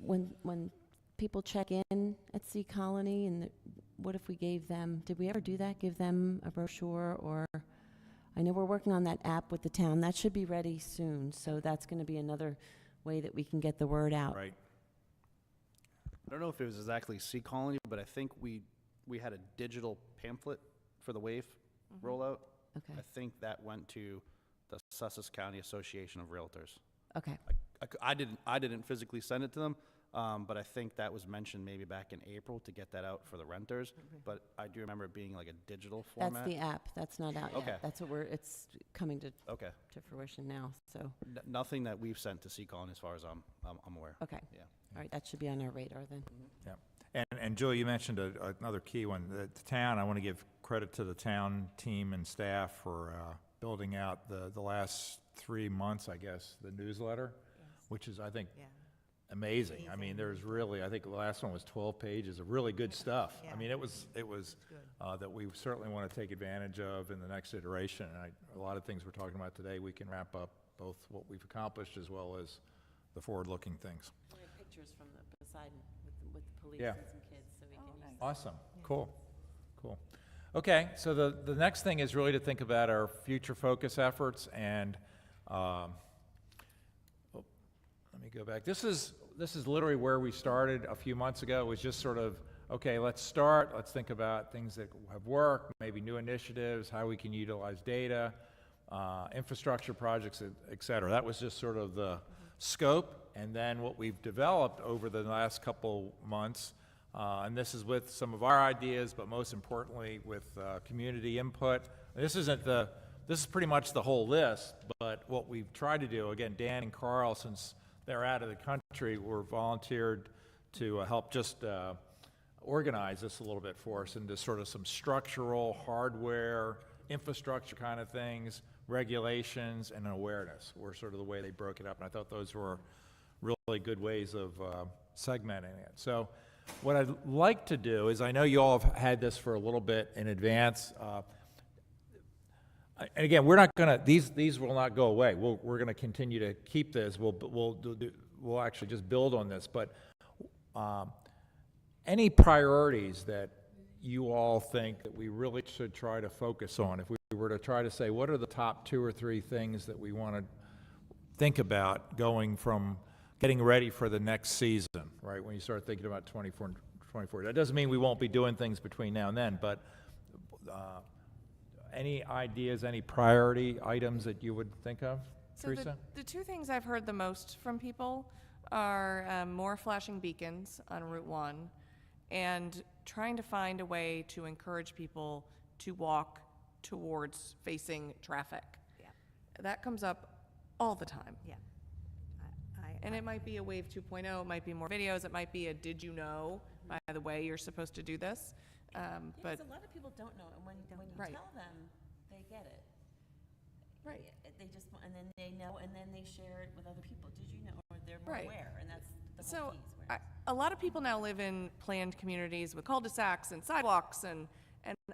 Speaker 7: when people check in at Sea Colony, and what if we gave them, did we ever do that? Give them a brochure, or, I know we're working on that app with the town. That should be ready soon, so that's going to be another way that we can get the word out.
Speaker 1: Right.
Speaker 5: I don't know if it was exactly Sea Colony, but I think we had a digital pamphlet for the WAVE rollout.
Speaker 7: Okay.
Speaker 5: I think that went to the Sussex County Association of Realtors.
Speaker 7: Okay.
Speaker 5: I didn't physically send it to them, but I think that was mentioned maybe back in April to get that out for the renters. But I do remember it being like a digital format.
Speaker 7: That's the app. That's not out
Speaker 5: Okay.
Speaker 7: yet. That's what it's coming to
Speaker 5: Okay.
Speaker 7: fruition now, so,
Speaker 5: Nothing that we've sent to Sea Colony as far as I'm aware.
Speaker 7: okay.
Speaker 5: Yeah.
Speaker 7: All right, that should be on our radar then.
Speaker 1: Yeah. And Julie, you mentioned another key one. The town, I want to give credit to the town team and staff for building out the last 3 months, I guess, the newsletter, which is, I think, amazing. I mean, there's really, I think the last one was 12 pages of really good stuff. I mean, it was that we certainly want to take advantage of in the next iteration. And a lot of things we're talking about today, we can wrap up both what we've accomplished as well as the forward-looking things.
Speaker 7: We have pictures from the Poseidon with the police
Speaker 1: Yeah.
Speaker 7: and some kids, so we can use.
Speaker 1: Awesome, cool. Okay, so the next thing is really to think about our future focus efforts, and let me go back. This is literally where we started a few months ago. It was just sort of, okay, let's think about things that have worked, maybe new initiatives, how we can utilize data, infrastructure projects, et cetera. That was just sort of the scope, and then what we've developed over the last couple months, and this is with some of our ideas, but most importantly with community input. This is pretty much the whole list, but what we've tried to do, again, Dan and Carl, since they're out of the country, were volunteered to help just organize this a little bit for us into sort of some structural, hardware, infrastructure kind of things, regulations, and awareness were sort of the way they broke it up, and I thought those were really good ways of segmenting it. So what I'd like to do is, I know you all have had this for a little bit in advance, and again, we're not gonna, these will not go away. We're gonna continue to keep this. We'll actually just build on this, but any priorities that you all think that we really should try to focus on, if we were to try to say, what are the top 2 or 3 things that we want to think about going from getting ready for the next season, right? When you start thinking about 24. That doesn't mean we won't be doing things between now and then, but any ideas, any priority items that you would think of,
Speaker 2: So
Speaker 1: Teresa?
Speaker 2: the 2 things I've heard the most from people are more flashing beacons on Route 1 and trying to find a way to encourage people to walk towards facing traffic.
Speaker 4: Yeah.
Speaker 2: That comes up all the time.
Speaker 4: Yeah.
Speaker 2: And it might be a Wave 2.0, it might be more videos, it might be a did you know, by the way, you're supposed to do this. But
Speaker 7: a lot of people don't know, and when you
Speaker 2: Right.
Speaker 7: tell them, they get it.
Speaker 2: Right.
Speaker 7: They just, and then they know, and then they share it with other people. Did you know? Or they're more
Speaker 2: Right.
Speaker 7: aware, and that's the
Speaker 2: So,
Speaker 7: whole piece.
Speaker 2: a lot of people now live in planned communities with cul-de-sacs and sidewalks, and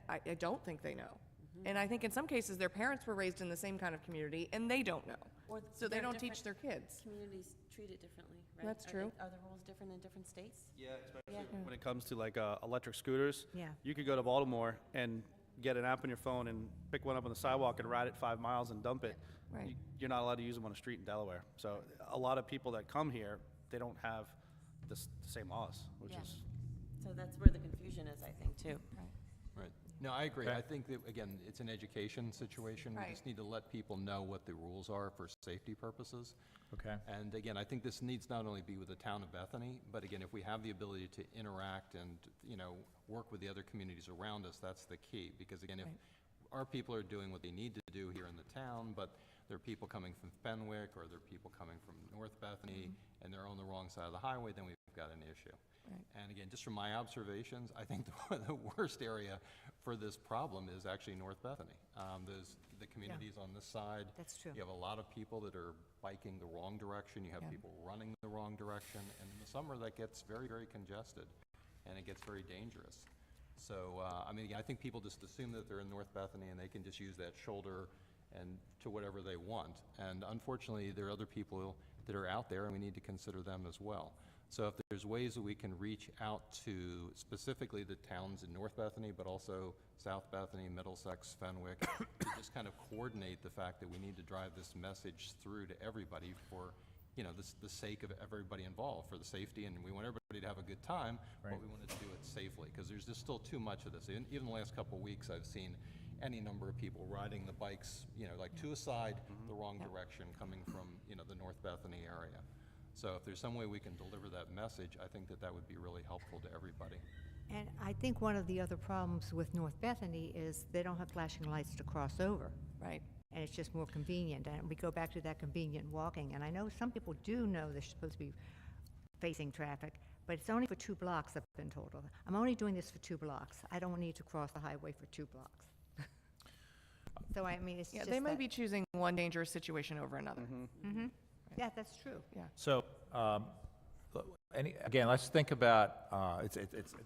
Speaker 2: I don't think they know. And I think in some cases, their parents were raised in the same kind of community, and they don't know.
Speaker 7: Or
Speaker 2: So they
Speaker 7: they're
Speaker 2: don't
Speaker 7: different-
Speaker 2: teach their kids.
Speaker 7: Communities treat it differently, right?
Speaker 2: That's true.
Speaker 7: Are the rules different in different states?
Speaker 5: Yeah, especially
Speaker 7: Yeah.
Speaker 5: when it comes to like electric scooters.
Speaker 4: Yeah.
Speaker 5: You could go to Baltimore and get an app on your phone and pick one up on the sidewalk and ride it 5 miles and dump it.
Speaker 2: Right.
Speaker 5: You're not allowed to use them on a street in Delaware. So a lot of people that come here, they don't have the same laws, which
Speaker 7: Yeah.
Speaker 5: is,
Speaker 7: So that's where the confusion is, I think, too.
Speaker 3: Right. No, I agree.
Speaker 1: Okay.
Speaker 3: I think that, again, it's an education situation. We
Speaker 2: Right.
Speaker 3: just need to let people know what the rules are for safety purposes.
Speaker 1: Okay.
Speaker 3: And again, I think this needs not only be with the town of Bethany, but again, if we have the ability to interact and, work with the other communities around us, that's the key. Because again, if our people are doing what they need to do here in the town, but there are people coming from Fenwick, or there are people coming from North Bethany, and they're on the wrong side of the highway, then we've got an issue.
Speaker 2: Right.
Speaker 3: And again, just from my observations, I think the worst area for this problem is actually North Bethany. The communities on this side.
Speaker 4: That's true.
Speaker 3: You have a lot of people that are biking the wrong direction. You have
Speaker 2: Yeah.
Speaker 3: people running the wrong direction. And in the summer, that gets very, very congested, and it gets very dangerous. So, again, I think people just assume that they're in North Bethany and they can just use that shoulder and to whatever they want. And unfortunately, there are other people that are out there, and we need to consider them as well. So if there's ways that we can reach out to specifically the towns in North Bethany, but also South Bethany, Middlesex, Fenwick, to just kind of coordinate the fact that we need to drive this message through to everybody for, the sake of everybody involved, for the safety, and we want everybody to have a good time, but
Speaker 1: Right.
Speaker 3: we want to do it safely, because there's just still too much of this. Even the last couple of weeks, I've seen any number of people riding the bikes, like to a side, the wrong direction, coming from, the North Bethany area. So if there's some way we can deliver that message, I think that would be really helpful to everybody.
Speaker 4: And I think one of the other problems with North Bethany is they don't have flashing lights to cross over.
Speaker 2: Right.
Speaker 4: And it's just more convenient, and we go back to that convenient walking. And I know some people do know they're supposed to be facing traffic, but it's only for 2 blocks, I've been told. I'm only doing this for 2 blocks. I don't need to cross the highway for 2 blocks. So, it's
Speaker 2: Yeah,
Speaker 4: just
Speaker 2: they might
Speaker 4: that-
Speaker 2: be choosing one dangerous situation over another.
Speaker 4: Yeah, that's true.
Speaker 2: Yeah.
Speaker 1: So, again, let's think about, it's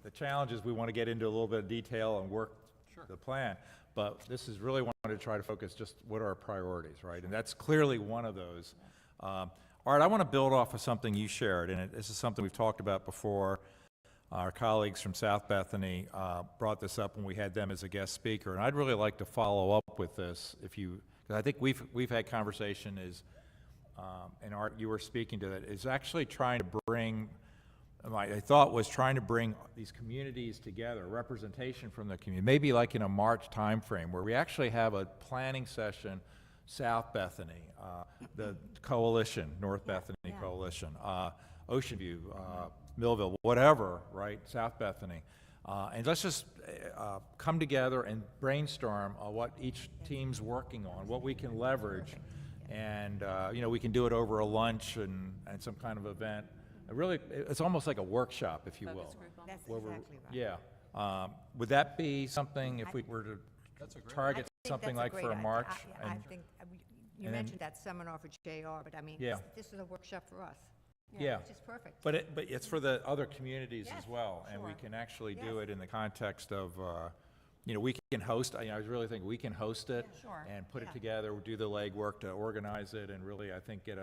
Speaker 1: the challenge is we want to get into a little bit of detail and work the plan, but this is really wanted to try to focus just what are our priorities, right? And that's clearly one of those. Art, I want to build off of something you shared, and this is something we've talked about before. Our colleagues from South Bethany brought this up when we had them as a guest speaker, and I'd really like to follow up with this because I think we've had conversation and Art, you were speaking to that, is actually trying to bring, my thought was trying to bring these communities together, representation from the community, maybe like in a March timeframe where we actually have a planning session, South Bethany, the coalition, North Bethany
Speaker 4: yeah.
Speaker 1: Coalition, Ocean View, Millville, whatever, right, South Bethany. And let's just come together and brainstorm what each team's working on, what we can leverage. And, we can do it over a lunch and some kind of event. It's almost like a workshop, if you will.
Speaker 4: That's
Speaker 1: where we're-
Speaker 4: exactly right.
Speaker 1: Yeah. Would that be something, if we were to
Speaker 3: That's a great
Speaker 1: target
Speaker 4: I think
Speaker 1: something
Speaker 4: that's
Speaker 1: like
Speaker 4: great
Speaker 1: for a
Speaker 4: idea.
Speaker 1: March?
Speaker 4: I
Speaker 1: and-
Speaker 4: think, you
Speaker 1: and then-
Speaker 4: mentioned that seminar for JR, but
Speaker 1: Yeah.
Speaker 4: this is a workshop for us.
Speaker 1: Yeah.
Speaker 4: Which is perfect.
Speaker 1: But it's for the other communities as
Speaker 4: Yes,
Speaker 1: well, and we
Speaker 4: sure.
Speaker 1: can actually do
Speaker 4: Yes.
Speaker 1: it in the context of, we can host, I was really thinking we can host it
Speaker 2: Sure.
Speaker 1: and put it
Speaker 4: Yeah.
Speaker 1: together, do the legwork to organize it, and really, I think, get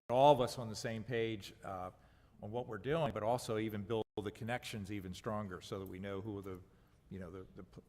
Speaker 1: all of us on the same page on what we're doing, but also even build the connections even stronger so that we know who are the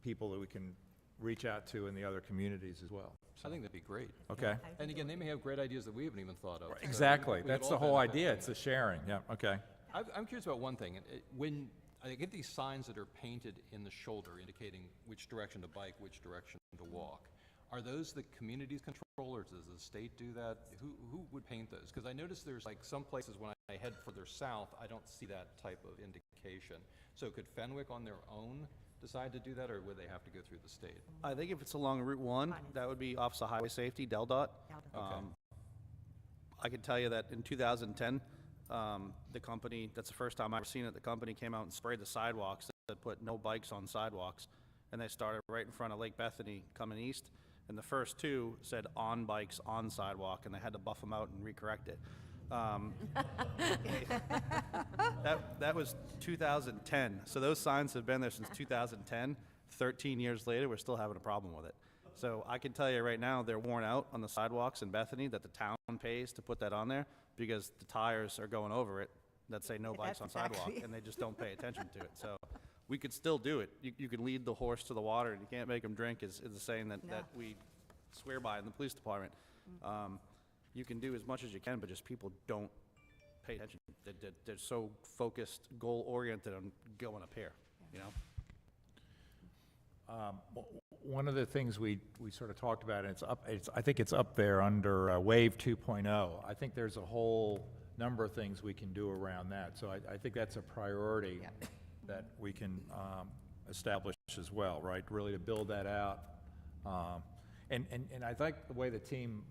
Speaker 1: people that we can reach out to in the other communities as well.
Speaker 3: I think that'd be great.
Speaker 1: Okay?
Speaker 3: And again, they may have great ideas that we haven't even thought of. So
Speaker 1: Exactly.
Speaker 3: we could
Speaker 1: That's
Speaker 3: all
Speaker 1: the whole
Speaker 3: benefit
Speaker 1: idea.
Speaker 3: from
Speaker 1: It's
Speaker 3: it.
Speaker 1: the sharing. Yeah, okay.
Speaker 3: I'm curious about one thing. When I get these signs that are painted in the shoulder indicating which direction to bike, which direction to walk, are those the community's control, or does the state do that? Who would paint those? Because I notice there's like some places when I head further south, I don't see that type of indication. So could Fenwick on their own decide to do that, or would they have to go through the state?
Speaker 5: I think if it's along Route 1, that would be Office of Highway Safety, DelDOT.
Speaker 3: Okay.
Speaker 5: I can tell you that in 2010, the company, that's the first time I've ever seen it, the company came out and sprayed the sidewalks that put no bikes on sidewalks. And they started right in front of Lake Bethany coming east. And the first 2 said on bikes, on sidewalk, and they had to buff them out and recorrect it. That was 2010. So those signs have been there since 2010. 13 years later, we're still having a problem with it. So I can tell you right now, they're worn out on the sidewalks in Bethany, that the town pays to put that on there because the tires are going over it that say no bikes on
Speaker 4: That's
Speaker 5: sidewalk,
Speaker 4: exactly-
Speaker 5: and they just don't pay attention to it. So we could still do it. You can lead the horse to the water, and you can't make him drink is the saying that we swear by in the police department. You can do as much as you can, but just people don't pay attention. They're so focused, goal-oriented on going up here,
Speaker 1: One of the things we sort of talked about, and I think it's up there under Wave 2.0. I think there's a whole number of things we can do around that. So I think that's a priority that we can establish as well, right? Really to build that out. And I like the way the team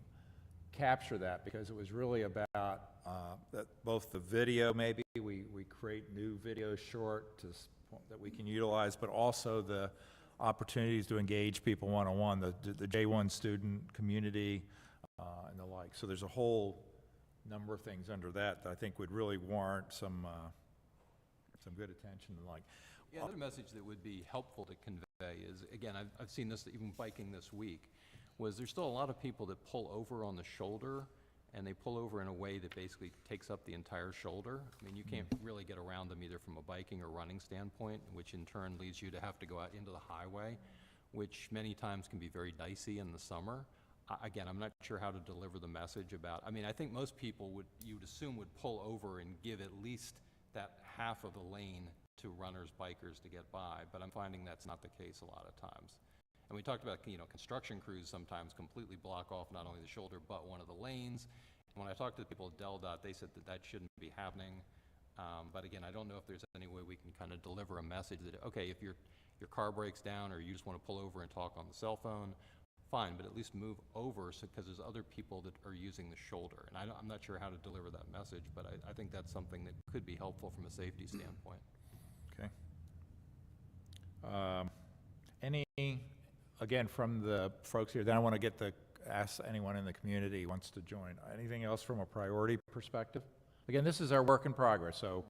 Speaker 1: captured that, because it was really about both the video, maybe we create new videos short that we can utilize, but also the opportunities to engage people one-on-one, the J1 student community and the like. So there's a whole number of things under that I think would really warrant some good attention and like.
Speaker 3: Yeah, another message that would be helpful to convey is, again, I've seen this even biking this week, was there's still a lot of people that pull over on the shoulder, and they pull over in a way that basically takes up the entire shoulder. I mean, you can't really get around them either from a biking or running standpoint, which in turn leads you to have to go out into the highway, which many times can be very dicey in the summer. Again, I'm not sure how to deliver the message about, I mean, I think most people you'd assume would pull over and give at least that half of the lane to runners, bikers to get by, but I'm finding that's not the case a lot of times. And we talked about, construction crews sometimes completely block off not only the shoulder, but one of the lanes. And when I talked to the people at DelDOT, they said that shouldn't be happening. But again, I don't know if there's any way we can kind of deliver a message that, okay, if your car breaks down or you just want to pull over and talk on the cell phone, fine, but at least move over, because there's other people that are using the shoulder. And I'm not sure how to deliver that message, but I think that's something that could be helpful from a safety standpoint.
Speaker 1: Okay. Again, from the folks here, then I want to ask anyone in the community who wants to join. Anything else from a priority perspective? Again, this is our work in progress, so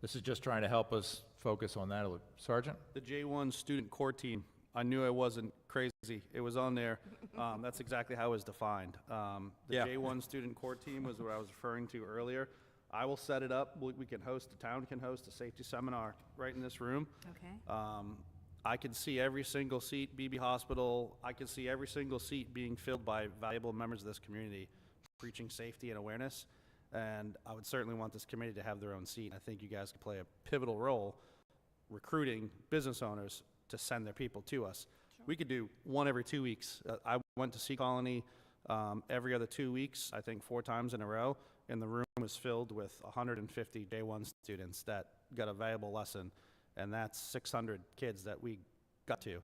Speaker 1: this is just trying to help us focus on that a little. Sergeant?
Speaker 5: The J1 student core team, I knew I wasn't crazy. It was on there. That's exactly how it was defined. The J1 student core team was what I was referring to earlier. I will set it up. The town can host a safety seminar right in this room.
Speaker 4: Okay.
Speaker 5: I can see every single seat, BB Hospital, I can see every single seat being filled by valuable members of this community, preaching safety and awareness. And I would certainly want this committee to have their own seat. I think you guys could play a pivotal role recruiting business owners to send their people to us. Sure. We could do one every 2 weeks. I went to Sea Colony every other 2 weeks, I think 4 times in a row, and the room was filled with 150 J1 students that got a valuable lesson. And that's 600 kids that we got to.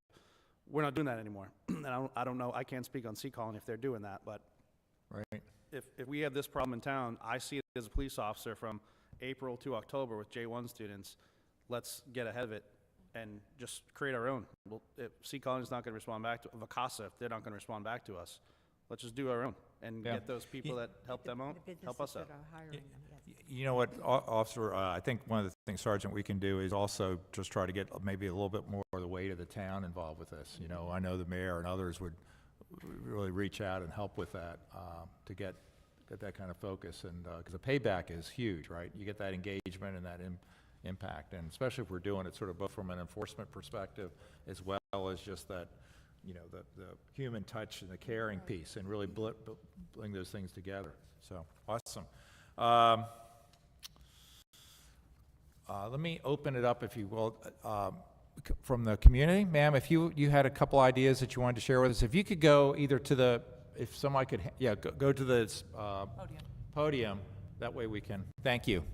Speaker 5: We're not doing that anymore. And I don't know, I can't speak on Sea Colony if they're doing that, but
Speaker 1: right.
Speaker 5: If we have this problem in town, I see it as a police officer from April to October with J1 students. Let's get ahead of it and just create our own. Well, if Sea Colony's not going to respond back to Vacasa, if they're not going to respond back to us, let's just do our own and get those people that help them out, help us out.
Speaker 1: You know what, Officer, I think one of the things, Sergeant, we can do is also just try to get maybe a little bit more of the weight of the town involved with this. I know the mayor and others would really reach out and help with that to get that kind of focus, and because the payback is huge, right? You get that engagement and that impact, and especially if we're doing it sort of both from an enforcement perspective as well as just that, the human touch and the caring piece, and really bring those things together. So awesome. Let me open it up, if you will, from the community. Ma'am, if you had a couple ideas that you wanted to share with us, if you could go either to if somebody could, go to the podium, that way we can, thank you.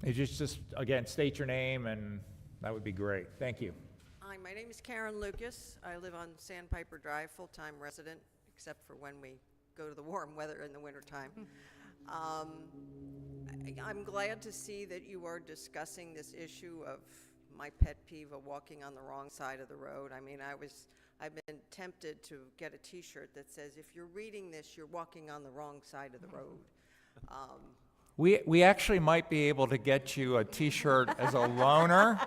Speaker 1: You just, again, state your name, and that would be great. Thank you.
Speaker 8: Hi, my name is Karen Lucas. I live on Sandpiper Drive, full-time resident, except for when we go to the warm weather in the wintertime. I'm glad to see that you are discussing this issue of my pet peeve of walking on the wrong side of the road. I mean, I've been tempted to get a T-shirt that says, if you're reading this, you're walking on the wrong side of the road.
Speaker 1: We actually might be able to get you a T-shirt as a loaner.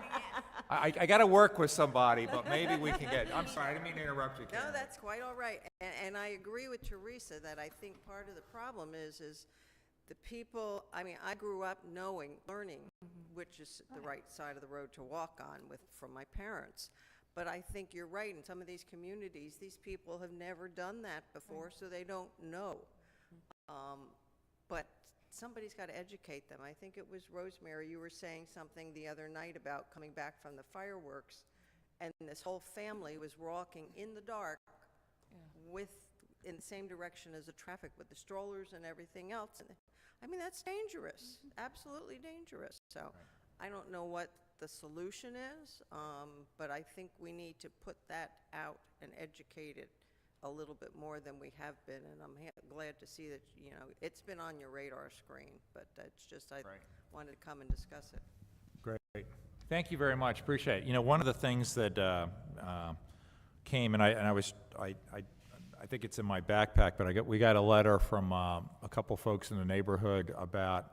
Speaker 1: I got to work with somebody, but maybe we can get. I'm sorry, I didn't mean to interrupt you, Karen.
Speaker 8: No, that's quite all right. And I agree with Teresa that I think part of the problem is the people. I mean, I grew up learning which is the right side of the road to walk on from my parents. But I think you're right. In some of these communities, these people have never done that before, so they don't know. But somebody's got to educate them. I think it was Rosemary, you were saying something the other night about coming back from the fireworks, and this whole family was walking in the dark with, in the same direction as the traffic with the strollers and everything else. And I mean, that's dangerous, absolutely dangerous. So I don't know what the solution is, but I think we need to put that out and educate it a little bit more than we have been. And I'm glad to see that, you know, it's been on your radar screen, but it's just, I wanted to come and discuss it.
Speaker 1: Great. Thank you very much. Appreciate it. You know, one of the things that came, and I think it's in my backpack, but we got a letter from a couple folks in the neighborhood about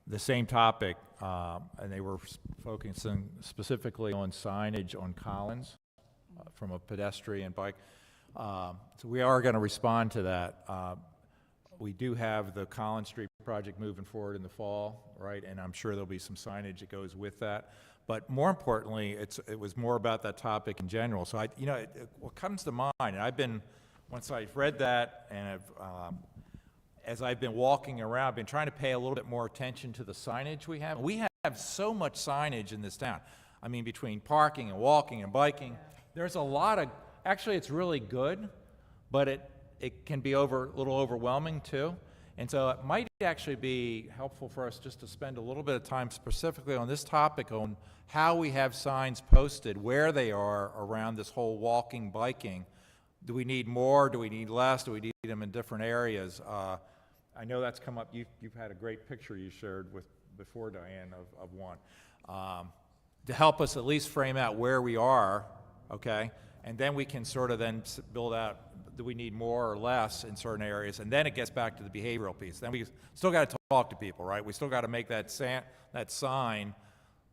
Speaker 1: the same topic, and they were focusing specifically on signage on Collins from a pedestrian bike. So we are going to respond to that. We do have the Collins Street project moving forward in the fall, right? And I'm sure there'll be some signage that goes with that. But more importantly, it was more about that topic in general. So what comes to mind, and once I've read that, and as I've been walking around, I've been trying to pay a little bit more attention to the signage we have. We have so much signage in this town. I mean, between parking and walking and biking, there's a lot of, actually it's really good, but it can be a little overwhelming too. And so it might actually be helpful for us just to spend a little bit of time specifically on this topic, on how we have signs posted, where they are around this whole walking, biking. Do we need more? Do we need less? Do we need them in different areas? I know that's come up. You've had a great picture you shared before, Diane, of one. To help us at least frame out where we are, okay? And then we can sort of then build out, do we need more or less in certain areas? And then it gets back to the behavioral piece. Then we still got to talk to people, right? We still got to make that sign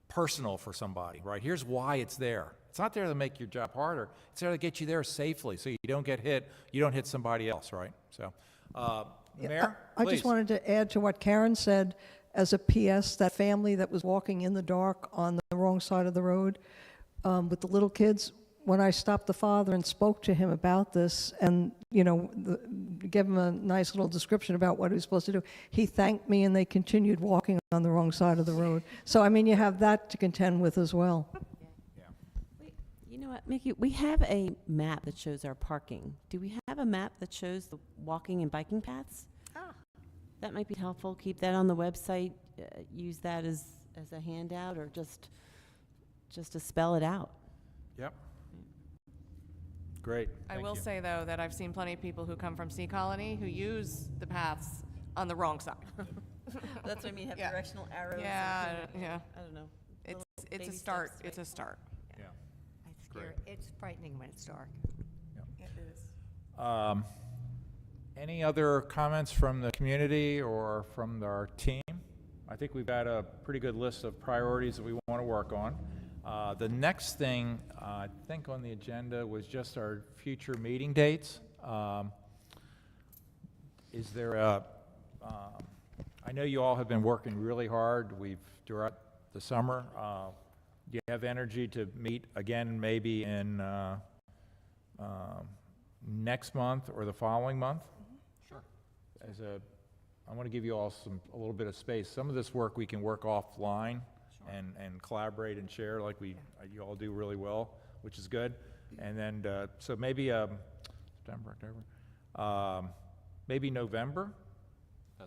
Speaker 1: personal for somebody, right? Here's why it's there. It's not there to make your job harder. It's there to get you there safely so you don't get hit, you don't hit somebody else, right? So, Mayor,
Speaker 9: I
Speaker 1: please.
Speaker 9: just wanted to add to what Karen said as a PS, that family that was walking in the dark on the wrong side of the road with the little kids. When I stopped the father and spoke to him about this and, you know, gave him a nice little description about what he was supposed to do, he thanked me and they continued walking on the wrong side of the road. So, I mean, you have that to contend with as well.
Speaker 7: You know what, Mickey, we have a map that shows our parking. Do we have a map that shows the walking and biking paths? That might be helpful. Keep that on the website. Use that as a handout, or just to spell it out.
Speaker 1: Yep. Great.
Speaker 2: I
Speaker 1: Thank
Speaker 2: will
Speaker 1: you.
Speaker 2: say, though, that I've seen plenty of people who come from Sea Colony who use the paths on the wrong side.
Speaker 7: That's what I mean, have
Speaker 2: Yeah.
Speaker 7: directional arrows.
Speaker 2: Yeah, yeah.
Speaker 7: I don't know.
Speaker 2: It's
Speaker 7: baby
Speaker 2: a start.
Speaker 7: steps,
Speaker 2: It's a start.
Speaker 1: Yeah.
Speaker 4: It's scary. It's frightening when it's dark.
Speaker 2: It is.
Speaker 1: Any other comments from the community or from our team? I think we've got a pretty good list of priorities that we want to work on. The next thing, I think on the agenda was just our future meeting dates. Is there I know you all have been working really hard. Throughout the summer. Do you have energy to meet again maybe in next month or the following month?
Speaker 3: Sure.
Speaker 1: I want to give you all a little bit of space. Some of this work we can work offline and collaborate and share like you all do really well, which is good. And then, so maybe September, October, maybe November,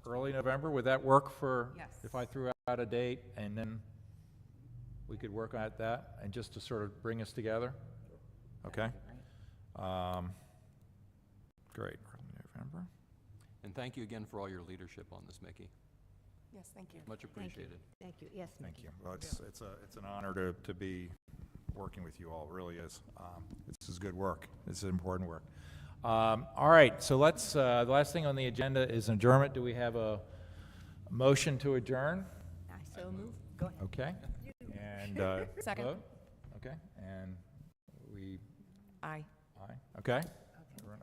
Speaker 1: early November. Would that work for,
Speaker 2: Yes.
Speaker 1: if I threw out a date and then we could work at that and just to sort of bring us together? Okay. Great, early November.
Speaker 3: And thank you again for all your leadership on this, Mickey.
Speaker 2: Yes, thank you.
Speaker 3: Much appreciated.
Speaker 4: Thank you, yes.
Speaker 1: Thank you. Well, it's an honor to be working with you all, it really is. This is good work. This is important work. All right, so let's, the last thing on the agenda is adjournment. Do we have a motion to adjourn?
Speaker 4: I so move. Go ahead.
Speaker 1: Okay. And,
Speaker 2: Second.
Speaker 1: vote? Okay, and
Speaker 2: Aye.
Speaker 1: aye, okay?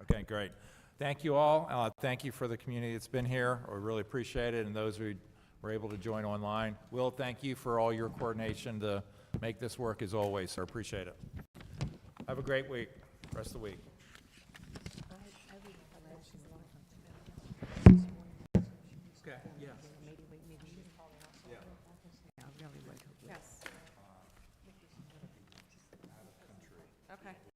Speaker 1: Okay, great. Thank you all. Thank you for the community that's been here. We really appreciate it, and those who were able to join online. Will, thank you for all your coordination to make this work as always, so appreciate it. Have a great week, rest of the week. Okay.
Speaker 2: Okay.